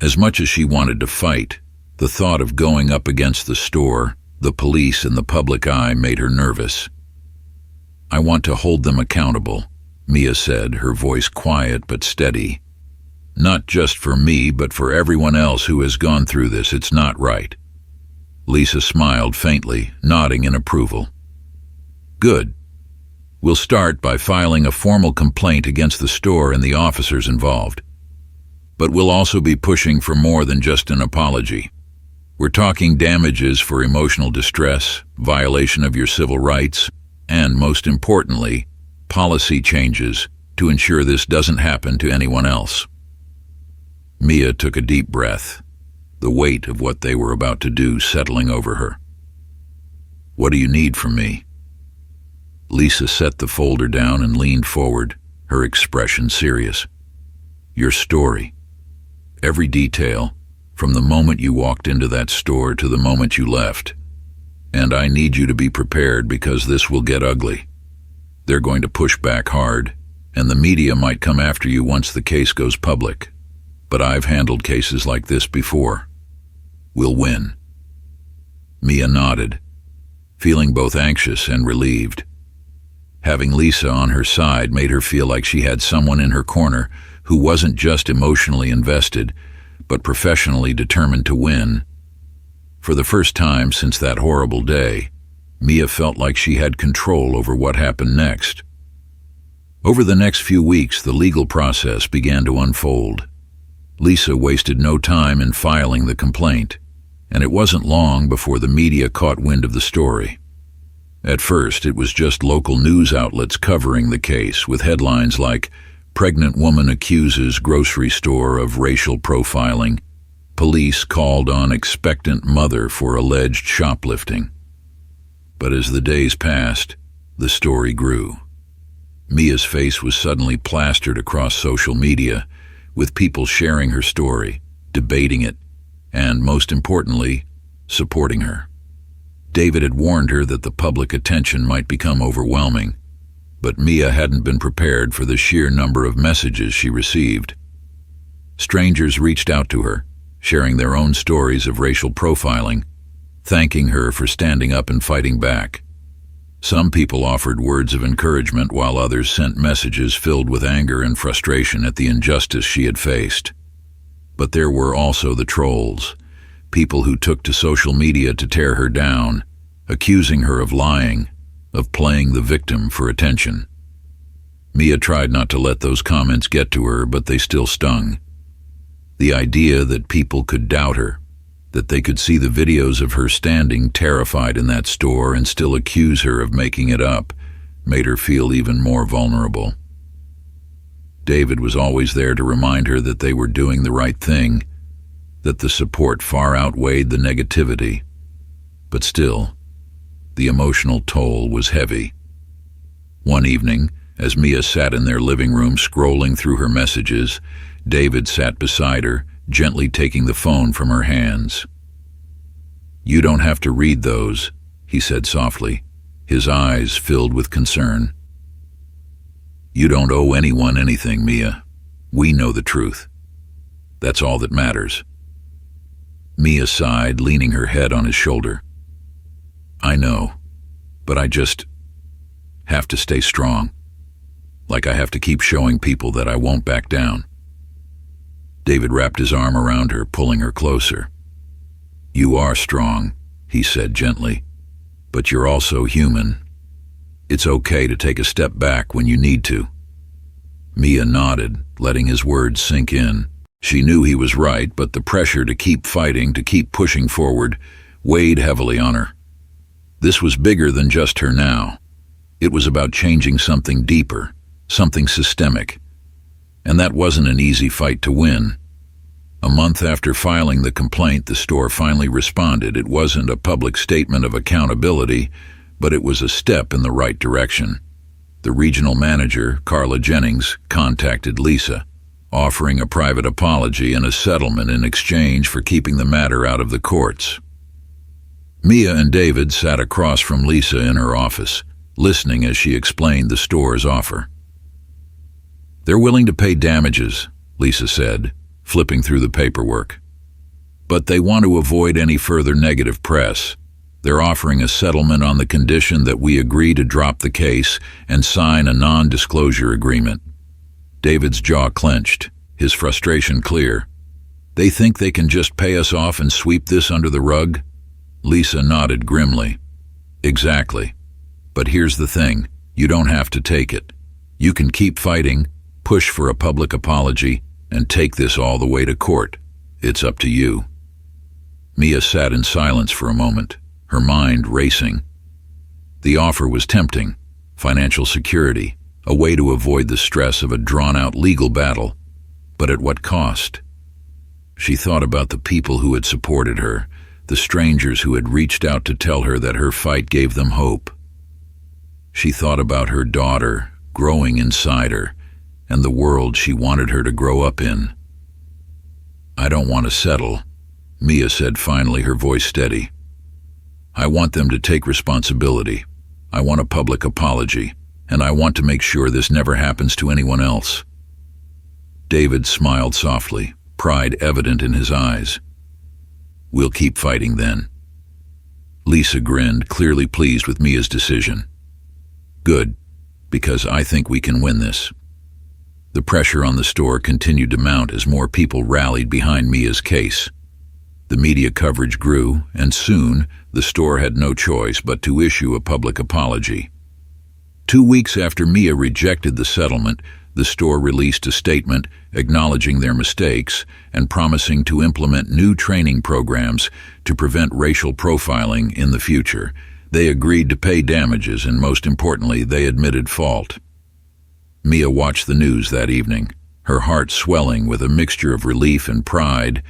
As much as she wanted to fight, the thought of going up against the store, the police, and the public eye made her nervous. "I want to hold them accountable," Mia said, her voice quiet but steady. "Not just for me, but for everyone else who has gone through this. It's not right." Lisa smiled faintly, nodding in approval. "Good. We'll start by filing a formal complaint against the store and the officers involved. But we'll also be pushing for more than just an apology. We're talking damages for emotional distress, violation of your civil rights, and, most importantly, policy changes to ensure this doesn't happen to anyone else." Mia took a deep breath, the weight of what they were about to do settling over her. "What do you need from me?" Lisa set the folder down and leaned forward, her expression serious. "Your story. Every detail, from the moment you walked into that store to the moment you left. And I need you to be prepared because this will get ugly. They're going to push back hard, and the media might come after you once the case goes public. But I've handled cases like this before. We'll win." Mia nodded, feeling both anxious and relieved. Having Lisa on her side made her feel like she had someone in her corner who wasn't just emotionally invested, but professionally determined to win. For the first time since that horrible day, Mia felt like she had control over what happened next. Over the next few weeks, the legal process began to unfold. Lisa wasted no time in filing the complaint, and it wasn't long before the media caught wind of the story. At first, it was just local news outlets covering the case, with headlines like, "Pregnant woman accuses grocery store of racial profiling. Police called on expectant mother for alleged shoplifting." But as the days passed, the story grew. Mia's face was suddenly plastered across social media, with people sharing her story, debating it, and, most importantly, supporting her. David had warned her that the public attention might become overwhelming, but Mia hadn't been prepared for the sheer number of messages she received. Strangers reached out to her, sharing their own stories of racial profiling, thanking her for standing up and fighting back. Some people offered words of encouragement, while others sent messages filled with anger and frustration at the injustice she had faced. But there were also the trolls, people who took to social media to tear her down, accusing her of lying, of playing the victim for attention. Mia tried not to let those comments get to her, but they still stung. The idea that people could doubt her, that they could see the videos of her standing terrified in that store and still accuse her of making it up, made her feel even more vulnerable. David was always there to remind her that they were doing the right thing, that the support far outweighed the negativity. But still, the emotional toll was heavy. One evening, as Mia sat in their living room scrolling through her messages, David sat beside her, gently taking the phone from her hands. "You don't have to read those," he said softly, his eyes filled with concern. "You don't owe anyone anything, Mia. We know the truth. That's all that matters." Mia sighed, leaning her head on his shoulder. "I know, but I just have to stay strong. Like I have to keep showing people that I won't back down." David wrapped his arm around her, pulling her closer. "You are strong," he said gently, "but you're also human. It's okay to take a step back when you need to." Mia nodded, letting his words sink in. She knew he was right, but the pressure to keep fighting, to keep pushing forward, weighed heavily on her. This was bigger than just her now. It was about changing something deeper, something systemic. And that wasn't an easy fight to win. A month after filing the complaint, the store finally responded. It wasn't a public statement of accountability, but it was a step in the right direction. The regional manager, Carla Jennings, contacted Lisa, offering a private apology and a settlement in exchange for keeping the matter out of the courts. Mia and David sat across from Lisa in her office, listening as she explained the store's offer. "They're willing to pay damages," Lisa said, flipping through the paperwork. "But they want to avoid any further negative press. They're offering a settlement on the condition that we agree to drop the case and sign a non-disclosure agreement." David's jaw clenched, his frustration clear. "They think they can just pay us off and sweep this under the rug?" Lisa nodded grimly. "Exactly. But here's the thing, you don't have to take it. You can keep fighting, push for a public apology, and take this all the way to court. It's up to you." Mia sat in silence for a moment, her mind racing. The offer was tempting: financial security, a way to avoid the stress of a drawn-out legal battle. But at what cost? She thought about the people who had supported her, the strangers who had reached out to tell her that her fight gave them hope. She thought about her daughter growing inside her, and the world she wanted her to grow up in. "I don't want to settle," Mia said finally, her voice steady. "I want them to take responsibility. I want a public apology, and I want to make sure this never happens to anyone else." David smiled softly, pride evident in his eyes. "We'll keep fighting then." Lisa grinned, clearly pleased with Mia's decision. "Good, because I think we can win this." The pressure on the store continued to mount as more people rallied behind Mia's case. The media coverage grew, and soon the store had no choice but to issue a public apology. 2 weeks after Mia rejected the settlement, the store released a statement acknowledging their mistakes and promising to implement new training programs to prevent racial profiling in the future. They agreed to pay damages, and most importantly, they admitted fault. Mia watched the news that evening, her heart swelling with a mixture of relief and pride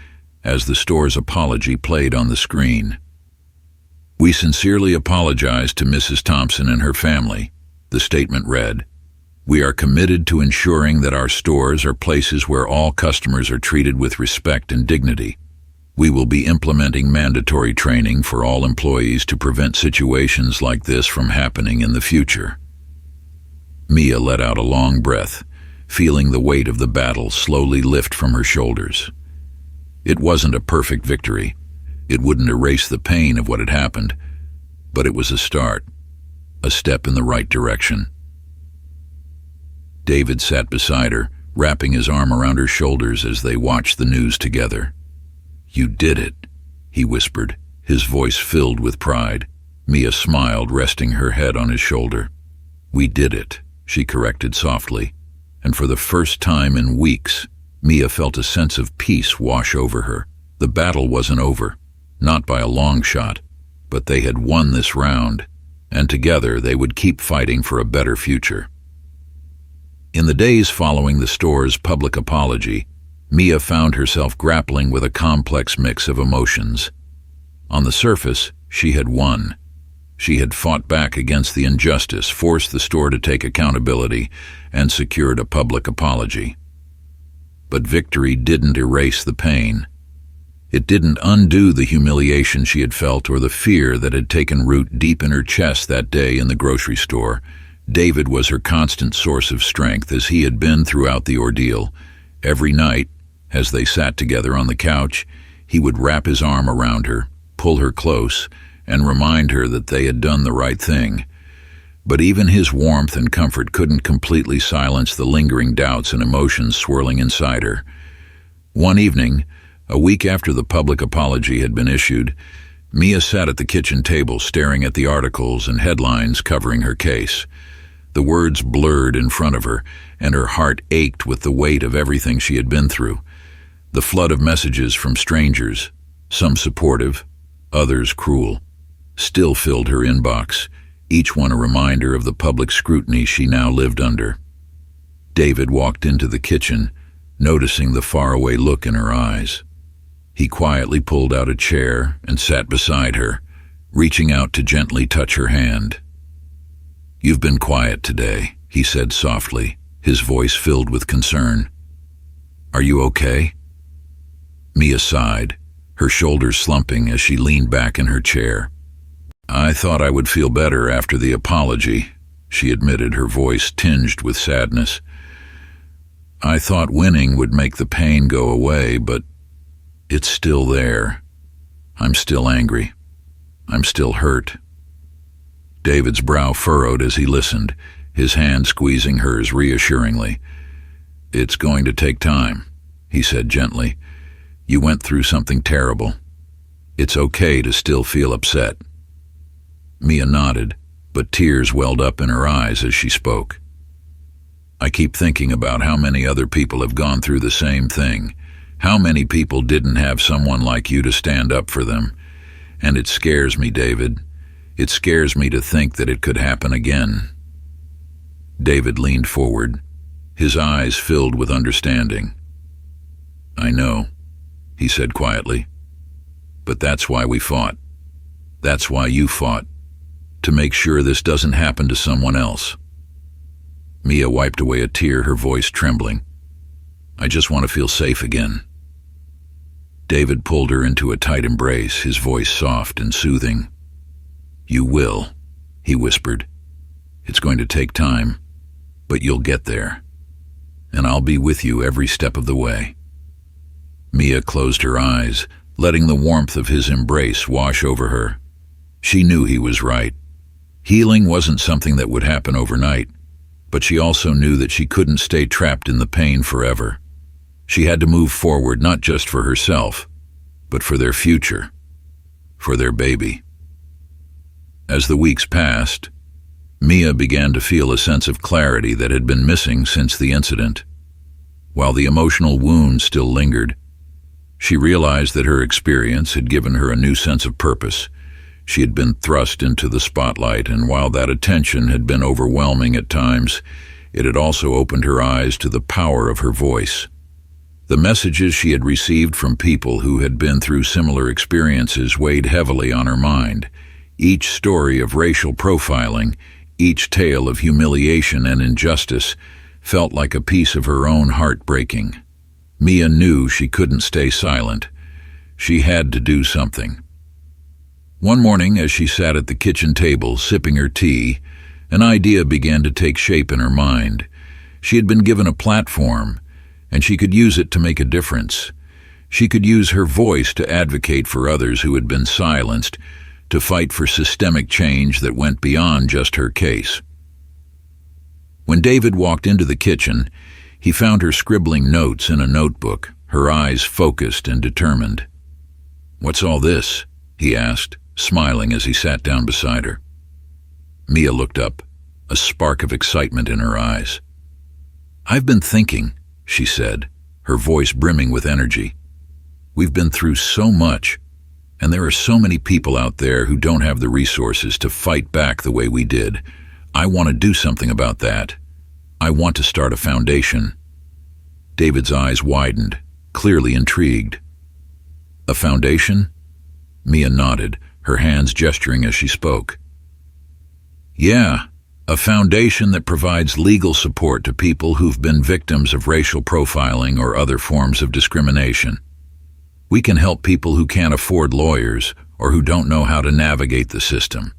as the store's apology played on the screen. "We sincerely apologize to Mrs. Thompson and her family," the statement read. "We are committed to ensuring that our stores are places where all customers are treated with respect and dignity. We will be implementing mandatory training for all employees to prevent situations like this from happening in the future." Mia let out a long breath, feeling the weight of the battle slowly lift from her shoulders. It wasn't a perfect victory. It wouldn't erase the pain of what had happened, but it was a start, a step in the right direction. David sat beside her, wrapping his arm around her shoulders as they watched the news together. "You did it," he whispered, his voice filled with pride. Mia smiled, resting her head on his shoulder. "We did it," she corrected softly, and for the first time in weeks, Mia felt a sense of peace wash over her. The battle wasn't over, not by a long shot, but they had won this round, and together they would keep fighting for a better future. In the days following the store's public apology, Mia found herself grappling with a complex mix of emotions. On the surface, she had won. She had fought back against the injustice, forced the store to take accountability, and secured a public apology. But victory didn't erase the pain. It didn't undo the humiliation she had felt or the fear that had taken root deep in her chest that day in the grocery store. David was her constant source of strength, as he had been throughout the ordeal. Every night, as they sat together on the couch, he would wrap his arm around her, pull her close, and remind her that they had done the right thing. But even his warmth and comfort couldn't completely silence the lingering doubts and emotions swirling inside her. One evening, a week after the public apology had been issued, Mia sat at the kitchen table staring at the articles and headlines covering her case. The words blurred in front of her, and her heart ached with the weight of everything she had been through. The flood of messages from strangers, some supportive, others cruel, still filled her inbox, each one a reminder of the public scrutiny she now lived under. David walked into the kitchen, noticing the faraway look in her eyes. He quietly pulled out a chair and sat beside her, reaching out to gently touch her hand. "You've been quiet today," he said softly, his voice filled with concern. "Are you okay?" Mia sighed, her shoulders slumping as she leaned back in her chair. "I thought I would feel better after the apology," she admitted, her voice tinged with sadness. "I thought winning would make the pain go away, but it's still there. I'm still angry. I'm still hurt." David's brow furrowed as he listened, his hand squeezing hers reassuringly. "It's going to take time," he said gently. "You went through something terrible. It's okay to still feel upset." Mia nodded, but tears welled up in her eyes as she spoke. "I keep thinking about how many other people have gone through the same thing, how many people didn't have someone like you to stand up for them. And it scares me, David. It scares me to think that it could happen again." David leaned forward, his eyes filled with understanding. "I know," he said quietly. "But that's why we fought. That's why you fought. To make sure this doesn't happen to someone else." Mia wiped away a tear, her voice trembling. "I just want to feel safe again." David pulled her into a tight embrace, his voice soft and soothing. "You will," he whispered. "It's going to take time, but you'll get there. And I'll be with you every step of the way." Mia closed her eyes, letting the warmth of his embrace wash over her. She knew he was right. Healing wasn't something that would happen overnight, but she also knew that she couldn't stay trapped in the pain forever. She had to move forward, not just for herself, but for their future, for their baby. As the weeks passed, Mia began to feel a sense of clarity that had been missing since the incident. While the emotional wound still lingered, she realized that her experience had given her a new sense of purpose. She had been thrust into the spotlight, and while that attention had been overwhelming at times, it had also opened her eyes to the power of her voice. The messages she had received from people who had been through similar experiences weighed heavily on her mind. Each story of racial profiling, each tale of humiliation and injustice, felt like a piece of her own heart breaking. Mia knew she couldn't stay silent. She had to do something. One morning, as she sat at the kitchen table sipping her tea, an idea began to take shape in her mind. She had been given a platform, and she could use it to make a difference. She could use her voice to advocate for others who had been silenced, to fight for systemic change that went beyond just her case. When David walked into the kitchen, he found her scribbling notes in a notebook, her eyes focused and determined. "What's all this?" he asked, smiling as he sat down beside her. Mia looked up, a spark of excitement in her eyes. "I've been thinking," she said, her voice brimming with energy. "We've been through so much, and there are so many people out there who don't have the resources to fight back the way we did. I want to do something about that. I want to start a foundation. David's eyes widened, clearly intrigued. A foundation? Mia nodded, her hands gesturing as she spoke. Yeah, a foundation that provides legal support to people who've been victims of racial profiling or other forms of discrimination. We can help people who can't afford lawyers or who don't know how to navigate the system.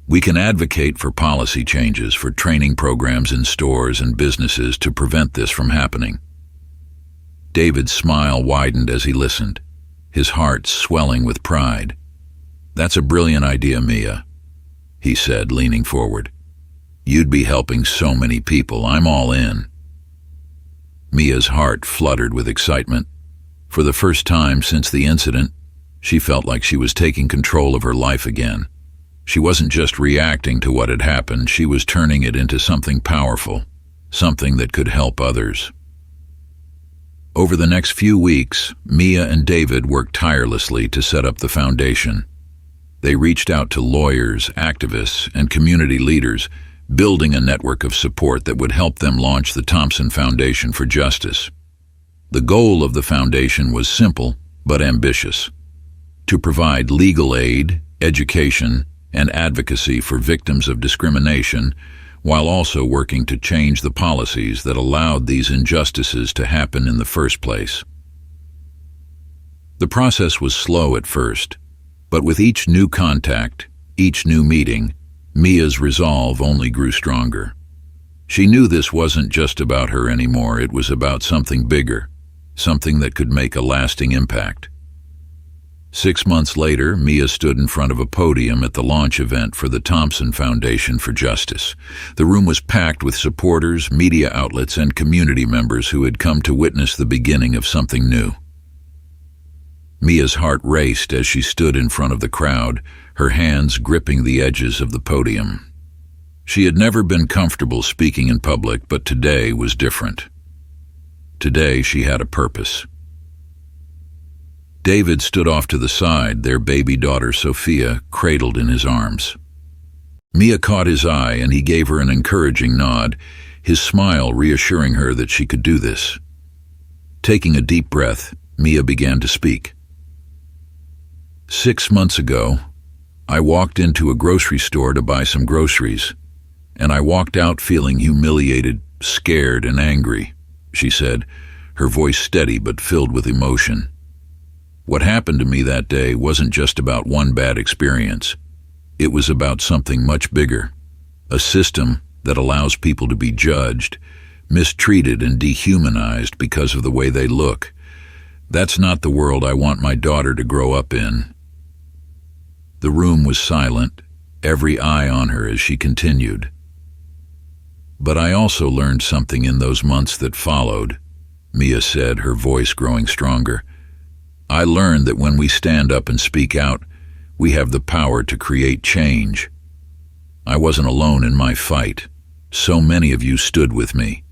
We can advocate for policy changes, for training programs in stores and businesses to prevent this from happening. David's smile widened as he listened, his heart swelling with pride. That's a brilliant idea, Mia, he said, leaning forward. You'd be helping so many people. I'm all in. Mia's heart fluttered with excitement. For the first time since the incident, she felt like she was taking control of her life again. She wasn't just reacting to what had happened, she was turning it into something powerful, something that could help others. Over the next few weeks, Mia and David worked tirelessly to set up the foundation. They reached out to lawyers, activists, and community leaders, building a network of support that would help them launch the Thompson Foundation for Justice. The goal of the foundation was simple but ambitious: to provide legal aid, education, and advocacy for victims of discrimination, while also working to change the policies that allowed these injustices to happen in the first place. The process was slow at first, but with each new contact, each new meeting, Mia's resolve only grew stronger. She knew this wasn't just about her anymore, it was about something bigger, something that could make a lasting impact. 6 months later, Mia stood in front of a podium at the launch event for the Thompson Foundation for Justice. The room was packed with supporters, media outlets, and community members who had come to witness the beginning of something new. Mia's heart raced as she stood in front of the crowd, her hands gripping the edges of the podium. She had never been comfortable speaking in public, but today was different. Today she had a purpose. David stood off to the side, their baby daughter Sophia cradled in his arms. Mia caught his eye and he gave her an encouraging nod, his smile reassuring her that she could do this. Taking a deep breath, Mia began to speak. 6 months ago, I walked into a grocery store to buy some groceries, and I walked out feeling humiliated, scared, and angry, she said, her voice steady but filled with emotion. What happened to me that day wasn't just about one bad experience. It was about something much bigger, a system that allows people to be judged, mistreated, and dehumanized because of the way they look. That's not the world I want my daughter to grow up in. The room was silent, every eye on her as she continued. But I also learned something in those months that followed, Mia said, her voice growing stronger. I learned that when we stand up and speak out, we have the power to create change. I wasn't alone in my fight. So many of you stood with me,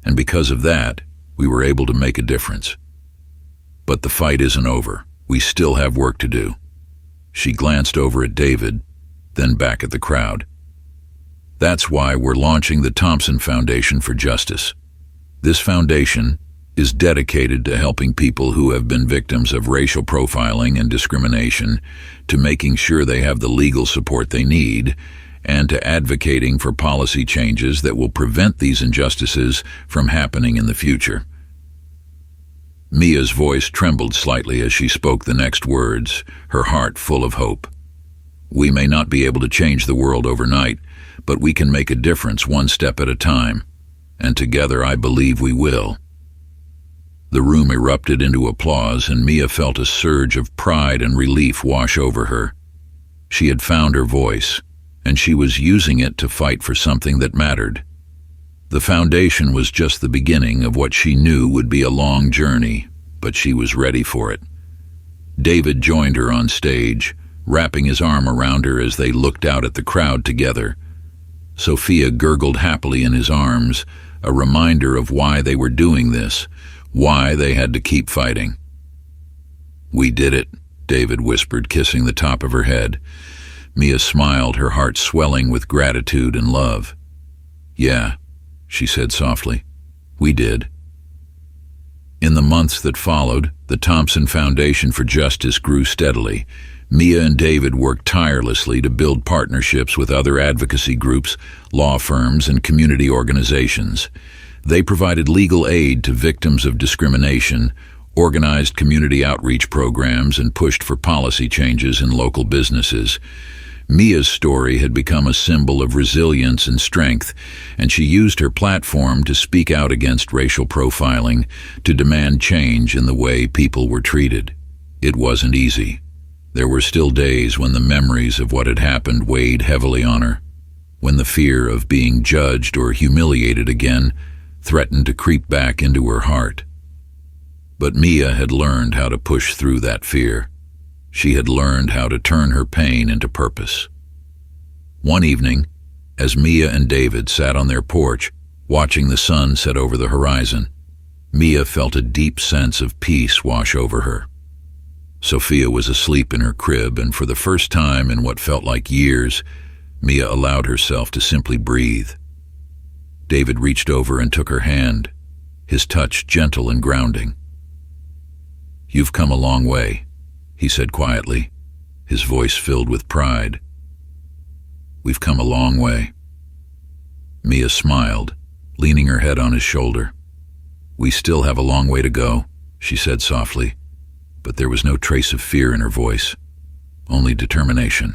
and because of that, we were able to make a difference. But the fight isn't over. We still have work to do. She glanced over at David, then back at the crowd. That's why we're launching the Thompson Foundation for Justice. This foundation is dedicated to helping people who have been victims of racial profiling and discrimination, to making sure they have the legal support they need, and to advocating for policy changes that will prevent these injustices from happening in the future. Mia's voice trembled slightly as she spoke the next words, her heart full of hope. We may not be able to change the world overnight, but we can make a difference one step at a time, and together I believe we will. The room erupted into applause, and Mia felt a surge of pride and relief wash over her. She had found her voice, and she was using it to fight for something that mattered. The foundation was just the beginning of what she knew would be a long journey, but she was ready for it. David joined her on stage, wrapping his arm around her as they looked out at the crowd together. Sophia gurgled happily in his arms, a reminder of why they were doing this, why they had to keep fighting. We did it, David whispered, kissing the top of her head. Mia smiled, her heart swelling with gratitude and love. Yeah, she said softly. We did. In the months that followed, the Thompson Foundation for Justice grew steadily. Mia and David worked tirelessly to build partnerships with other advocacy groups, law firms, and community organizations. They provided legal aid to victims of discrimination, organized community outreach programs, and pushed for policy changes in local businesses. Mia's story had become a symbol of resilience and strength, and she used her platform to speak out against racial profiling, to demand change in the way people were treated. It wasn't easy. There were still days when the memories of what had happened weighed heavily on her, when the fear of being judged or humiliated again threatened to creep back into her heart. But Mia had learned how to push through that fear. She had learned how to turn her pain into purpose. One evening, as Mia and David sat on their porch, watching the sun set over the horizon, Mia felt a deep sense of peace wash over her. Sophia was asleep in her crib, and for the first time in what felt like years, Mia allowed herself to simply breathe. David reached over and took her hand, his touch gentle and grounding. "You've come a long way," he said quietly, his voice filled with pride. "We've come a long way." Mia smiled, leaning her head on his shoulder. "We still have a long way to go," she said softly, but there was no trace of fear in her voice, only determination.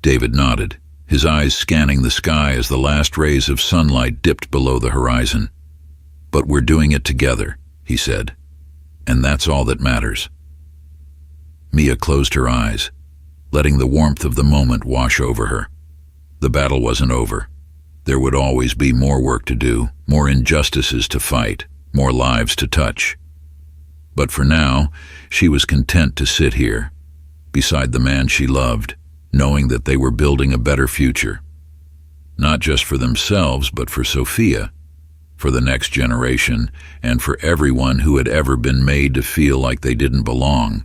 David nodded, his eyes scanning the sky as the last rays of sunlight dipped below the horizon. "But we're doing it together," he said, "and that's all that matters." Mia closed her eyes, letting the warmth of the moment wash over her. The battle wasn't over. There would always be more work to do, more injustices to fight, more lives to touch. But for now, she was content to sit here, beside the man she loved, knowing that they were building a better future. Not just for themselves, but for Sophia, for the next generation, and for everyone who had ever been made to feel like they didn't belong.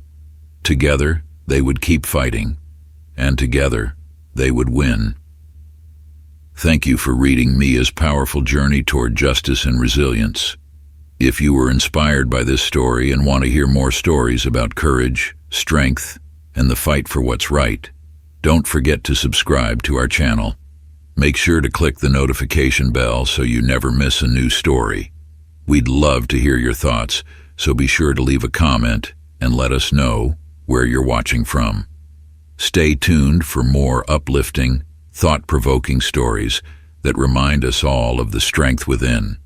Together, they would keep fighting, and together, they would win. Thank you for reading Mia's powerful journey toward justice and resilience. If you were inspired by this story and want to hear more stories about courage, strength, and the fight for what's right, don't forget to subscribe to our channel. Make sure to click the notification bell so you never miss a new story. We'd love to hear your thoughts, so be sure to leave a comment and let us know where you're watching from. Stay tuned for more uplifting, thought-provoking stories that remind us all of the strength within.